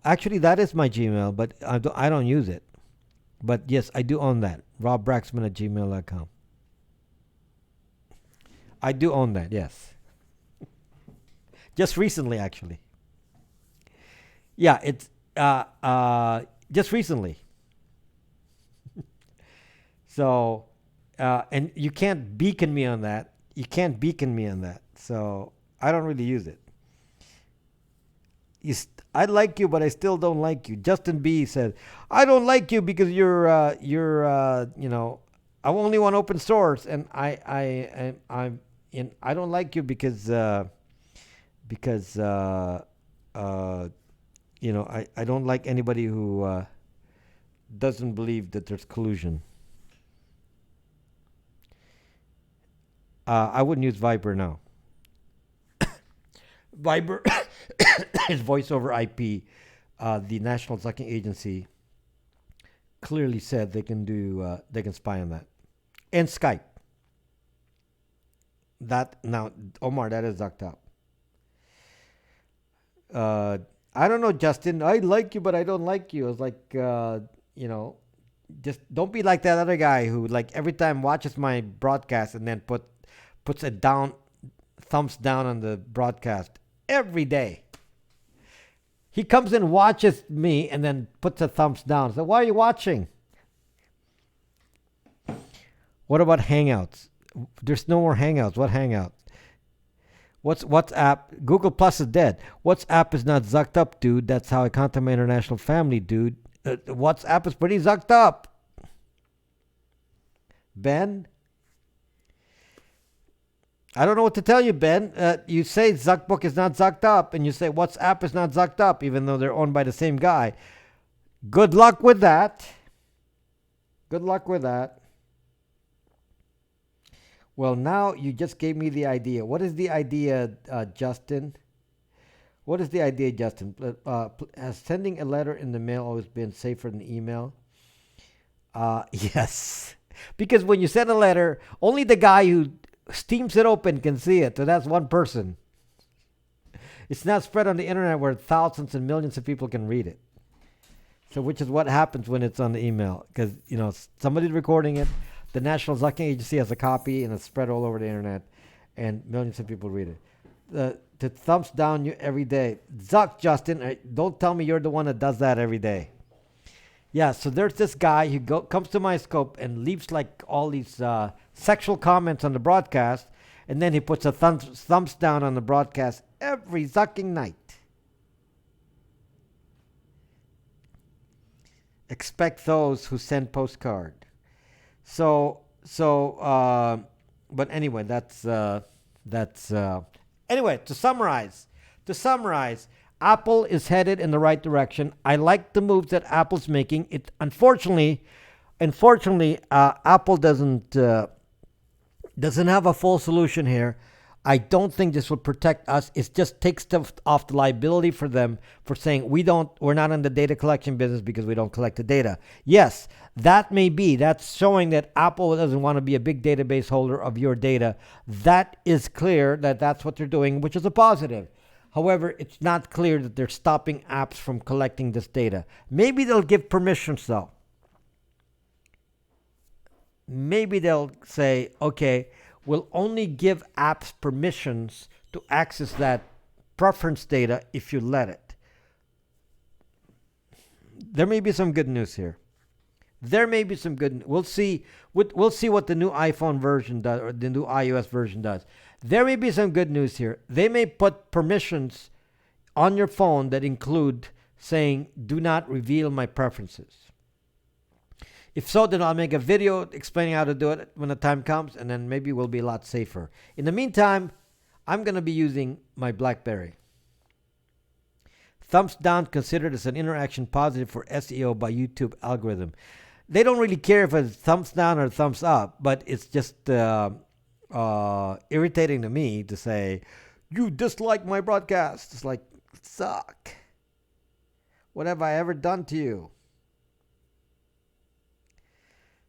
Actually, that is my Gmail, but I don't use it. But yes, I do own that. RobBraxman at gmail.com. I do own that, yes. Just recently, actually. Yeah, it's just recently. So, and you can't beacon me on that. You can't beacon me on that. So I don't really use it. I like you, but I still don't like you. Justin B said, I don't like you because I only want open source, and I don't like you because I don't like anybody who doesn't believe that there's collusion. I wouldn't use Viber now. Viber is voice over IP. The National Sucking Agency clearly said they can spy on that, and Skype. That now, Omar, that is zucked up. I don't know, Justin. I like you, but I don't like you. It's like, just don't be like that other guy who, like, every time watches my broadcast and then puts a thumbs down on the broadcast every day. He comes and watches me and then puts a thumbs down. So why are you watching? What about Hangouts? There's no more Hangouts. What Hangout? What's WhatsApp? Google Plus is dead. WhatsApp is not zucked up, dude. That's how I contact my international family, dude. WhatsApp is pretty zucked up. Ben? I don't know what to tell you, Ben. You say Zuckbook is not zucked up, and you say WhatsApp is not zucked up, even though they're owned by the same guy. Good luck with that. Good luck with that. Well, now you just gave me the idea. What is the idea, Justin? What is the idea, Justin? Has sending a letter in the mail always been safer than email? Yes. Because when you send a letter, only the guy who steams it open can see it. So that's one person. It's not spread on the internet where thousands and millions of people can read it. So which is what happens when it's on the email. Because, somebody's recording it. The National Zucking Agency has a copy, and it's spread all over the internet, and millions of people read it. To thumbs down you every day. Zuck, Justin, don't tell me you're the one that does that every day. Yeah, so there's this guy who comes to my scope and leaves like all these sexual comments on the broadcast, and then he puts a thumbs down on the broadcast every zucking night. Expect those who send postcard. But anyway, that's anyway, to summarize, Apple is headed in the right direction. I like the moves that Apple's making. Unfortunately, Apple doesn't have a full solution here. I don't think this will protect us. It just takes stuff off the liability for them for saying we're not in the data collection business because we don't collect the data. Yes, that may be. That's showing that Apple doesn't want to be a big database holder of your data. That is clear that that's what they're doing, which is a positive. However, it's not clear that they're stopping apps from collecting this data. Maybe they'll give permissions though. Maybe they'll say, okay, we'll only give apps permissions to access that preference data if you let it. There may be some good news here. We'll see what the new iPhone version does, or the new iOS version does. There may be some good news here. They may put permissions on your phone that include saying, do not reveal my preferences. If so, then I'll make a video explaining how to do it when the time comes, and then maybe we'll be a lot safer. In the meantime, I'm going to be using my BlackBerry. Thumbs down considered as an interaction positive for SEO by YouTube algorithm. They don't really care if it's thumbs down or thumbs up, but it's just irritating to me to say, you dislike my broadcast. It's like, suck. What have I ever done to you?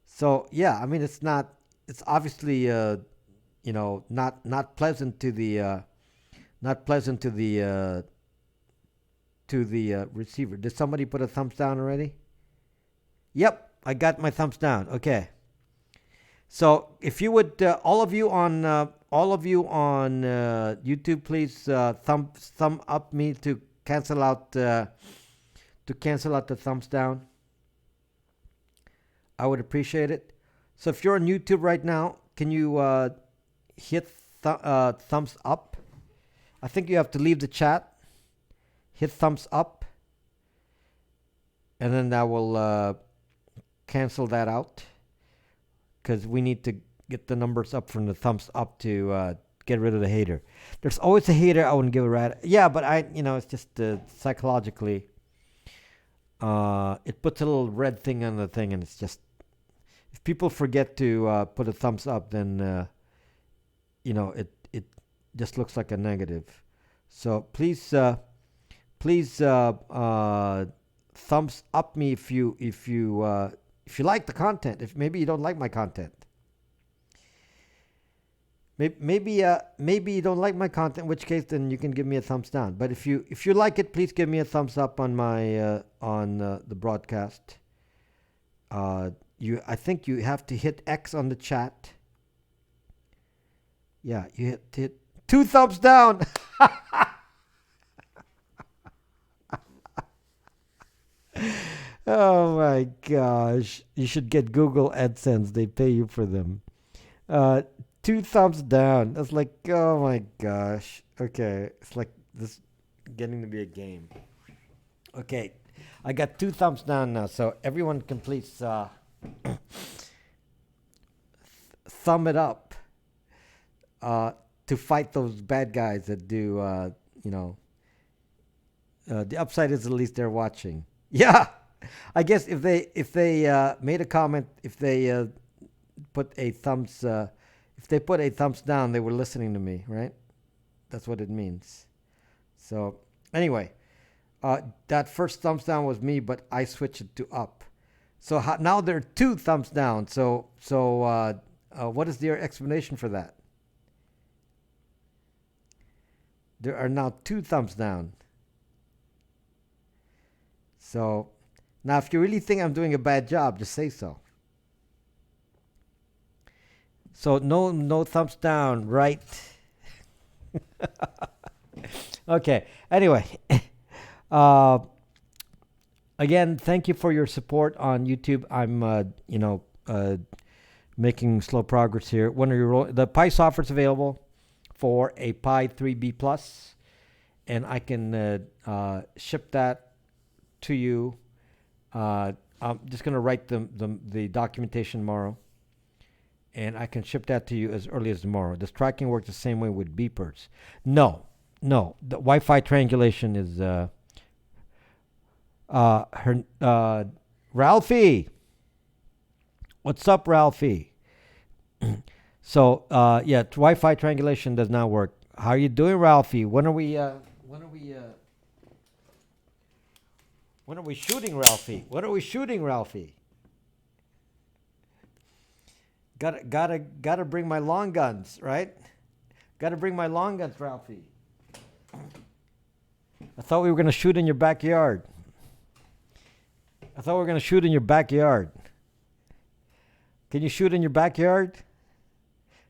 So yeah, I mean, it's not. It's obviously, not pleasant to the, not pleasant to the receiver. Did somebody put a thumbs down already? Yep, I got my thumbs down. Okay. So if you would, all of you on YouTube, please thumb up me to cancel out the thumbs down. I would appreciate it. So if you're on YouTube right now, can you hit thumbs up? I think you have to leave the chat, hit thumbs up, and then that will cancel that out, because we need to get the numbers up from the thumbs up to get rid of the hater. There's always a hater. I wouldn't give a rat. Yeah, but it's just psychologically, it puts a little red thing on the thing, and it's just, if people forget to put a thumbs up, then it just looks like a negative. So please thumbs up me if you like the content. If maybe you don't like my content, maybe you don't like my content, in which case then you can give me a thumbs down. But if you like it, please give me a thumbs up on my on the broadcast. I think you have to hit X on the chat. Yeah, you hit 2 thumbs down. Oh my gosh. You should get Google AdSense. They pay you for them. 2 thumbs down. That's like, oh my gosh. Okay. It's like this getting to be a game. Okay. I got 2 thumbs down now. So everyone can please thumb it up to fight those bad guys that do, the upside is at least they're watching. Yeah. I guess if they made a comment, if they put a thumbs down, they were listening to me, right? That's what it means. So anyway, that first thumbs down was me, but I switched it to up. So now there are 2 thumbs down. So what is your explanation for that? There are now 2 thumbs down. So now, if you really think I'm doing a bad job, just say so. So no thumbs down, right? Okay. Anyway, again, thank you for your support on YouTube. I'm making slow progress here. The Pi software is available for a Pi 3B Plus, and I can ship that to you. I'm just going to write the documentation tomorrow, and I can ship that to you as early as tomorrow. Does tracking work the same way with beepers? No. The Wi-Fi triangulation is Ralphie. What's up, Ralphie? So Wi-Fi triangulation does not work. How are you doing, Ralphie? When are we shooting, Ralphie? What are we shooting, Ralphie? Gotta bring my long guns, right? Gotta bring my long guns, Ralphie. I thought we were gonna shoot in your backyard. Can you shoot in your backyard?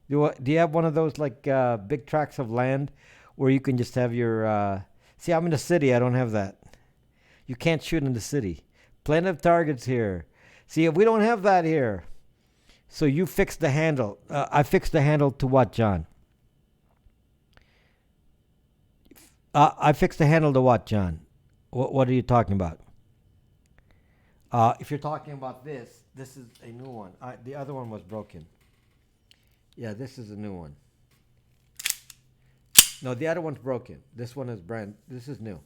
Do you have one of those like big tracts of land where you can just have your? See, I'm in the city. I don't have that. You can't shoot in the city. Plenty of targets here. See, we don't have that here. So you fixed the handle. I fixed the handle to what, John? I fixed the handle to what, John? What are you talking about? If you're talking about this is a new one. The other one was broken. Yeah, this is a new one. No, the other one's broken. This one is this is new.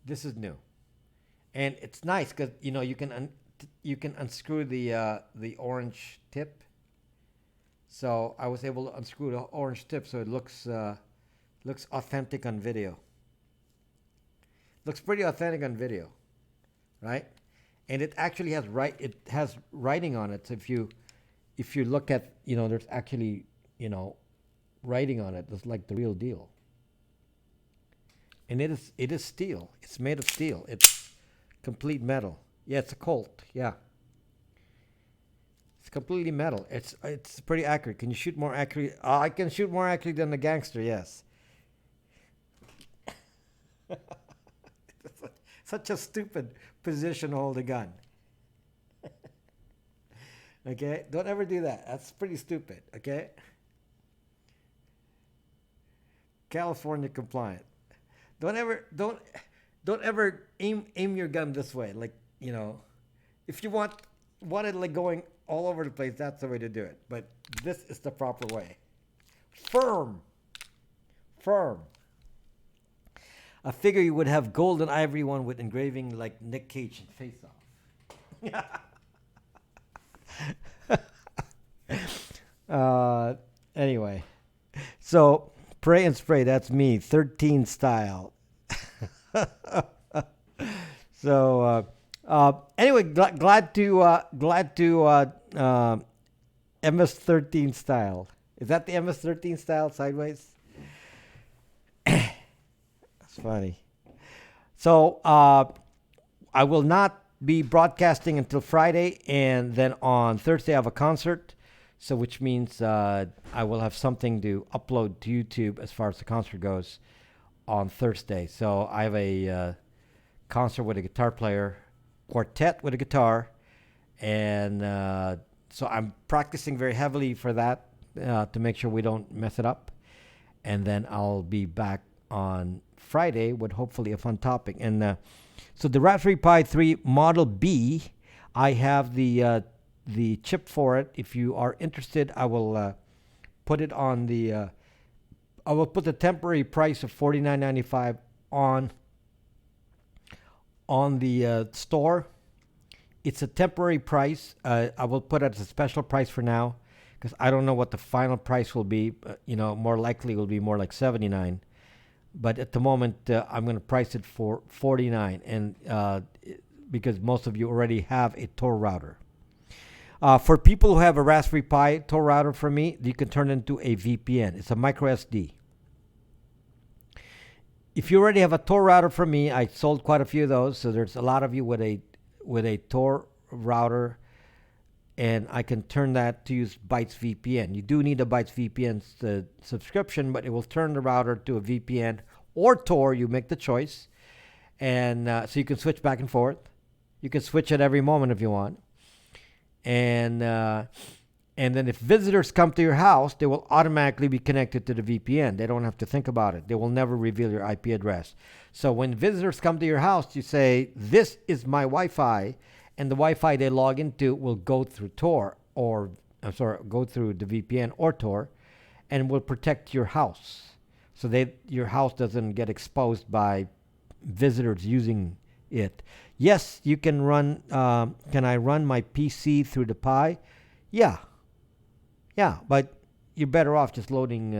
This is new, and it's nice because you can unscrew the orange tip, So I was able to unscrew the orange tip, so it looks authentic on video. Looks pretty authentic on video, right? And it actually has it has writing on it. So if you look at, there's actually, writing on it. It's like the real deal. And it is steel. It's made of steel. It's complete metal. Yeah, it's a Colt. Yeah, it's completely metal. It's pretty accurate. Can you shoot more accurate? I can shoot more accurately than the gangster. Yes. Such a stupid position to hold a gun. Okay, don't ever do that. That's pretty stupid. Okay, California compliant. Don't ever aim your gun this way. Like, if you want it like going all over the place, that's the way to do it. But this is the proper way. Firm, firm. I figure you would have gold and ivory one with engraving like Nick Cage and Face Off. Anyway, so pray and spray. That's me, 13 style. So anyway, glad to MS-13 style. Is that the MS-13 style sideways? That's funny. So I will not be broadcasting until Friday, and then on Thursday I have a concert. So which means I will have something to upload to YouTube as far as the concert goes on Thursday. So I have a concert with a guitar player, quartet with a guitar, and so I'm practicing very heavily for that to make sure we don't mess it up. And then I'll be back on Friday with hopefully a fun topic. And so the Raspberry Pi 3 Model B, I have the chip for it. If you are interested, I will put it on the. I will put the temporary price of $49.95 on the store. It's a temporary price. I will put it as a special price for now because I don't know what the final price will be. More likely it will be more like $79. But at the moment, I'm going to price it for $49, and because most of you already have a Tor router. For people who have a Raspberry Pi Tor router from me, you can turn it into a VPN. It's a micro SD. If you already have a Tor router from me, I sold quite a few of those. So there's a lot of you with a Tor router, and I can turn that to use Bytes VPN. You do need a Bytes VPN subscription, but it will turn the router to a VPN or Tor. You make the choice, and so you can switch back and forth. You can switch at every moment if you want. And then if visitors come to your house, they will automatically be connected to the VPN. They don't have to think about it. They will never reveal your IP address. So when visitors come to your house, you say, "This is my Wi-Fi," and the Wi-Fi they log into will go through Tor go through the VPN or Tor, and will protect your house. So your house doesn't get exposed by visitors using it. Yes, you can run. Can I run my PC through the Pi? Yeah, but you're better off just loading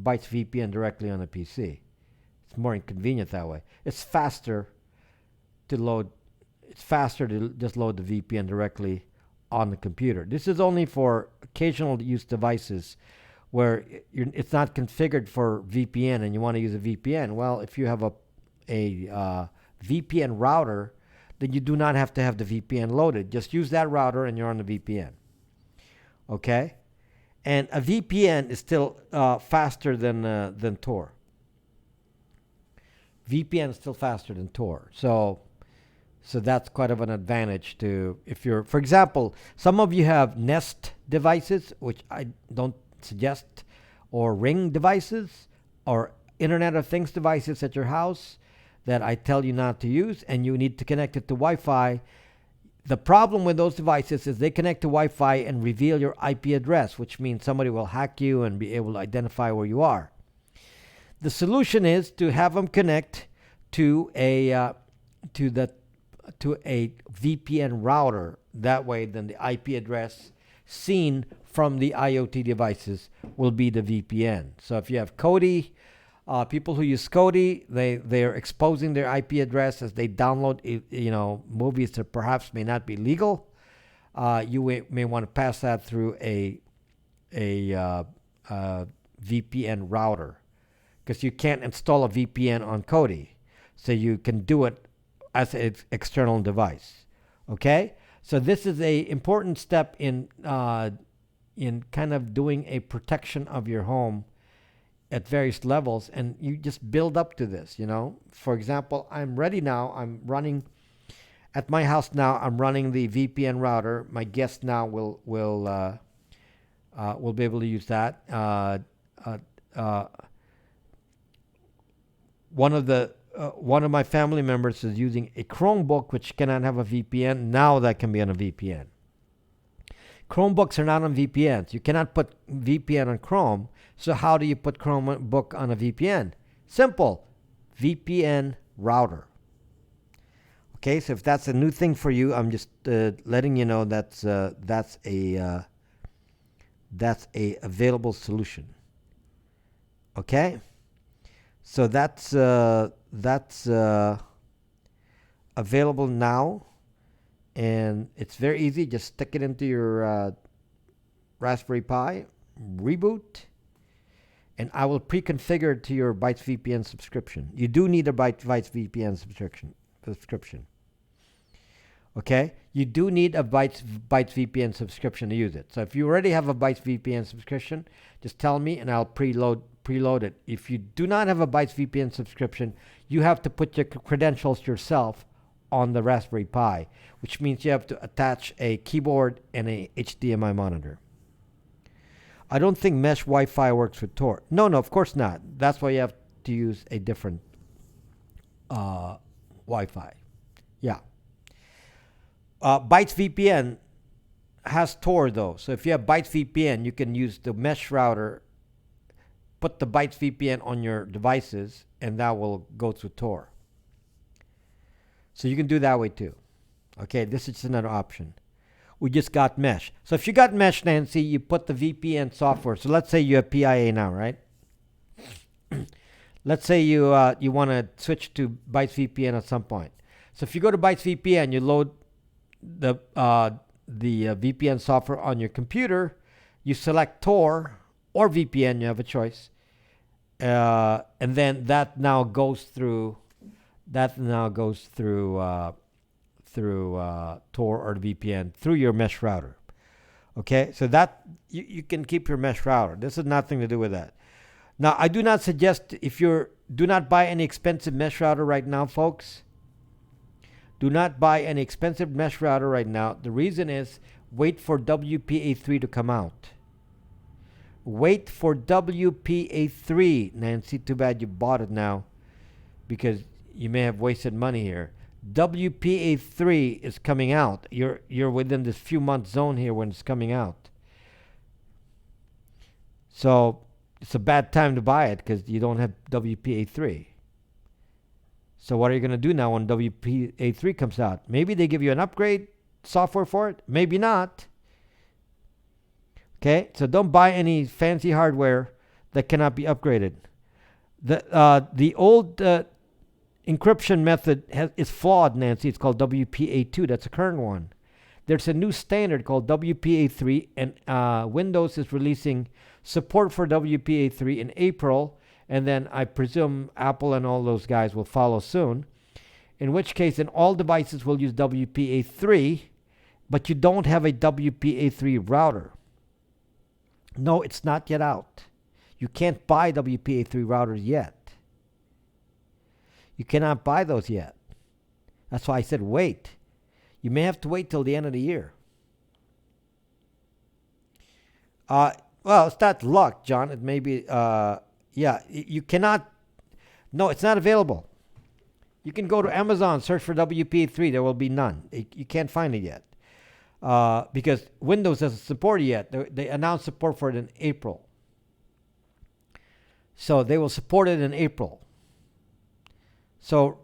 Bytes VPN directly on the PC. It's more inconvenient that way. It's faster to load. It's faster to just load the VPN directly on the computer. This is only for occasional use devices where it's not configured for VPN and you want to use a VPN. Well, if you have a VPN router, then you do not have to have the VPN loaded. Just use that router and you're on the VPN. Okay? And a VPN is still faster than Tor. VPN is still faster than Tor. So that's quite of an advantage to, if you're, for example, some of you have Nest devices, which I don't suggest, or Ring devices, or Internet of Things devices at your house that I tell you not to use, and you need to connect it to Wi-Fi. The problem with those devices is they connect to Wi-Fi and reveal your IP address, which means somebody will hack you and be able to identify where you are. The solution is to have them connect to a VPN router. That way, then the IP address seen from the IoT devices will be the VPN. So if you have Kodi, people who use Kodi, they're exposing their IP address as they download movies that perhaps may not be legal. You may want to pass that through a VPN router, because you can't install a VPN on Kodi, so you can do it as an external device. Okay, so this is a important step in kind of doing a protection of your home at various levels, and you just build up to this. For example, I'm ready now. I'm running at my house now. I'm running the VPN router. My guests now will be able to use that. One of my family members is using a Chromebook which cannot have a VPN. Now that can be on a VPN. Chromebooks are not on VPNs. You cannot put VPN on Chrome. So how do you put Chromebook on a VPN? Simple. VPN router. Okay, so if that's a new thing for you, I'm just letting you know that's a available solution. Okay, so that's available now, and it's very easy. Just stick it into your Raspberry Pi, reboot, and I will pre-configure it to your Bytes VPN subscription. You do need a Bytes VPN subscription. Okay, you do need a Bytes VPN subscription to use it. So if you already have a Bytes VPN subscription, just tell me and I'll preload it. If you do not have a Bytes VPN subscription, you have to put your credentials yourself on the Raspberry Pi, which means you have to attach a keyboard and a HDMI monitor. I don't think mesh Wi-Fi works with Tor. No, of course not. That's why you have to use a different Wi-Fi. Yeah. Bytes VPN has Tor though. So if you have Bytes VPN, you can use the mesh router, put the Bytes VPN on your devices, and that will go through Tor. So you can do that way too. Okay, this is another option. We just got mesh. So if you got mesh, Nancy, you put the VPN software. So let's say you have PIA now, right? Let's say you want to switch to Bytes VPN at some point. So if you go to Bytes VPN, you load the VPN software on your computer. You select Tor or VPN. You have a choice, and then that now goes through Tor or the VPN through your mesh router. Okay, so that you can keep your mesh router. This has nothing to do with that. Now, I do not suggest do not buy any expensive mesh router right now, folks. Do not buy any expensive mesh router right now. The reason is wait for WPA3 to come out. Wait for WPA3. Nancy, too bad you bought it now, because you may have wasted money here. WPA3 is coming out. You're within this few month zone here when it's coming out. So it's a bad time to buy it because you don't have WPA3. So what are you going to do now when WPA3 comes out? Maybe they give you an upgrade software for it. Maybe not. Okay, so don't buy any fancy hardware that cannot be upgraded. The old encryption method is flawed, Nancy. It's called WPA2. That's a current one. There's a new standard called WPA3, and Windows is releasing support for WPA3 in April, and then I presume Apple and all those guys will follow soon, in which case then all devices will use WPA3, but you don't have a WPA3 router. No, it's not yet out. You can't buy WPA3 routers yet. You cannot buy those yet. That's why I said wait. You may have to wait till the end of the year. Well, it's not luck, John. It may be, you cannot, no, it's not available. You can go to Amazon, search for WPA3. There will be none. You can't find it yet. Because Windows doesn't support it yet. They announced support for it in April. So they will support it in April. So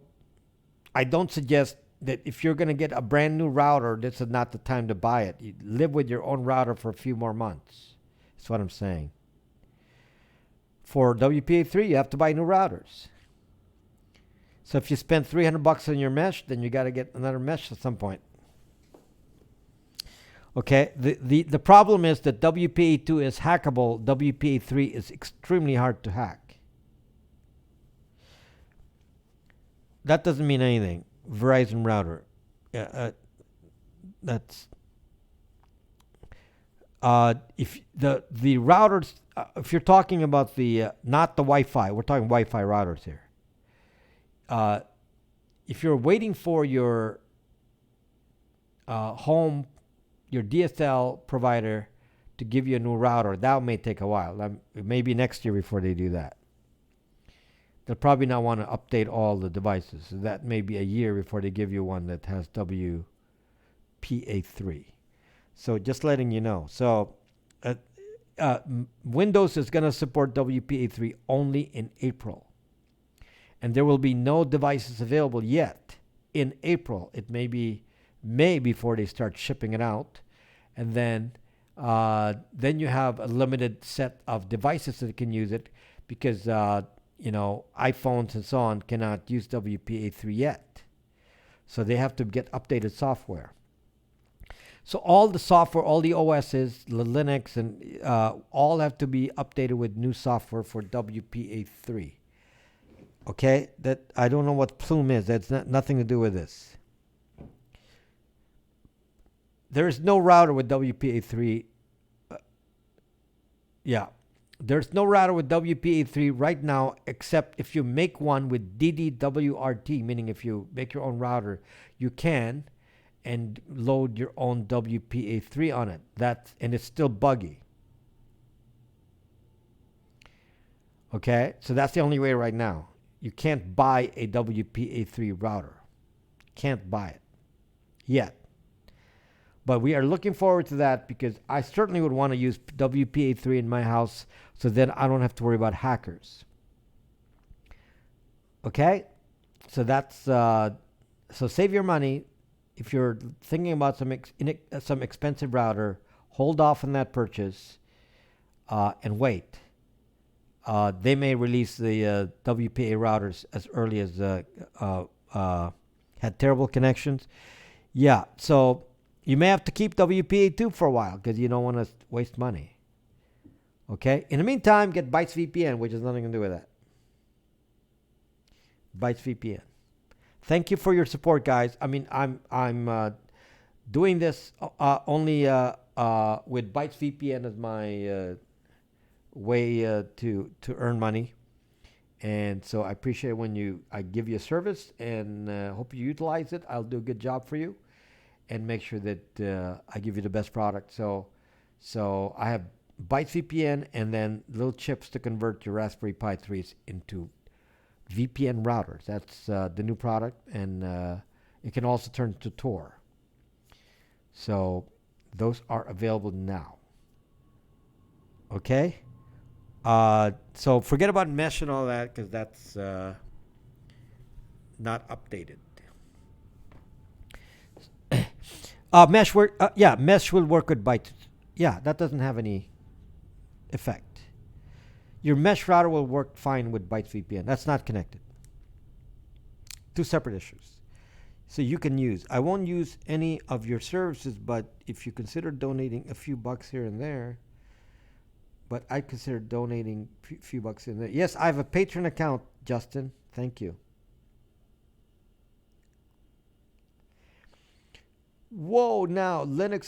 I don't suggest that if you're going to get a brand new router, this is not the time to buy it. You live with your own router for a few more months. That's what I'm saying. For WPA3, you have to buy new routers. So if you spend $300 on your mesh, then you got to get another mesh at some point. Okay, the problem is that WPA2 is hackable. WPA3 is extremely hard to hack. That doesn't mean anything. Verizon router. That's if the routers. If you're talking about the not the Wi-Fi, we're talking Wi-Fi routers here. If you're waiting for your home, your DSL provider to give you a new router, that may take a while. Maybe next year before they do that. They'll probably not want to update all the devices. So that may be a year before they give you one that has WPA3. So just letting you know. So Windows is going to support WPA3 only in April. And there will be no devices available yet in April. It may be May before they start shipping it out. And then you have a limited set of devices that can use it because iPhones and so on cannot use WPA3 yet. So they have to get updated software. So all the software, all the OSs, the Linux, and all have to be updated with new software for WPA3. Okay, that I don't know what Plume is. That's nothing to do with this. There is no router with WPA3. There's no router with WPA3 right now, except if you make one with DDWRT, meaning if you make your own router, you can, and load your own WPA3 on it. And it's still buggy. Okay, so that's the only way right now. You can't buy a WPA3 router. Can't buy it yet. But we are looking forward to that because I certainly would want to use WPA3 in my house so then I don't have to worry about hackers. Okay? So that's so save your money. If you're thinking about some expensive router, hold off on that purchase and wait. They may release the WPA routers as early as had terrible connections. Yeah, so you may have to keep WPA2 for a while because you don't want to waste money. Okay? In the meantime, get Bytes VPN, which has nothing to do with that. Bytes VPN. Thank you for your support, guys. I mean, I'm doing this only with Bytes VPN as my way to earn money, and so I appreciate when I give you a service and hope you utilize it. I'll do a good job for you and make sure that I give you the best product. So I have Bytes VPN and then little chips to convert your Raspberry Pi 3s into VPN routers. That's the new product, and it can also turn to Tor. So those are available now. Okay? So forget about mesh and all that because that's not updated. Mesh will work with Bytes. Yeah, that doesn't have any effect. Your mesh router will work fine with Bytes VPN. That's not connected. Two separate issues. So you can use. I won't use any of your services, but if you consider donating a few bucks here and there, but I consider donating a few bucks in there. Yes, I have a Patreon account, Justin. Thank you. Whoa, now Linux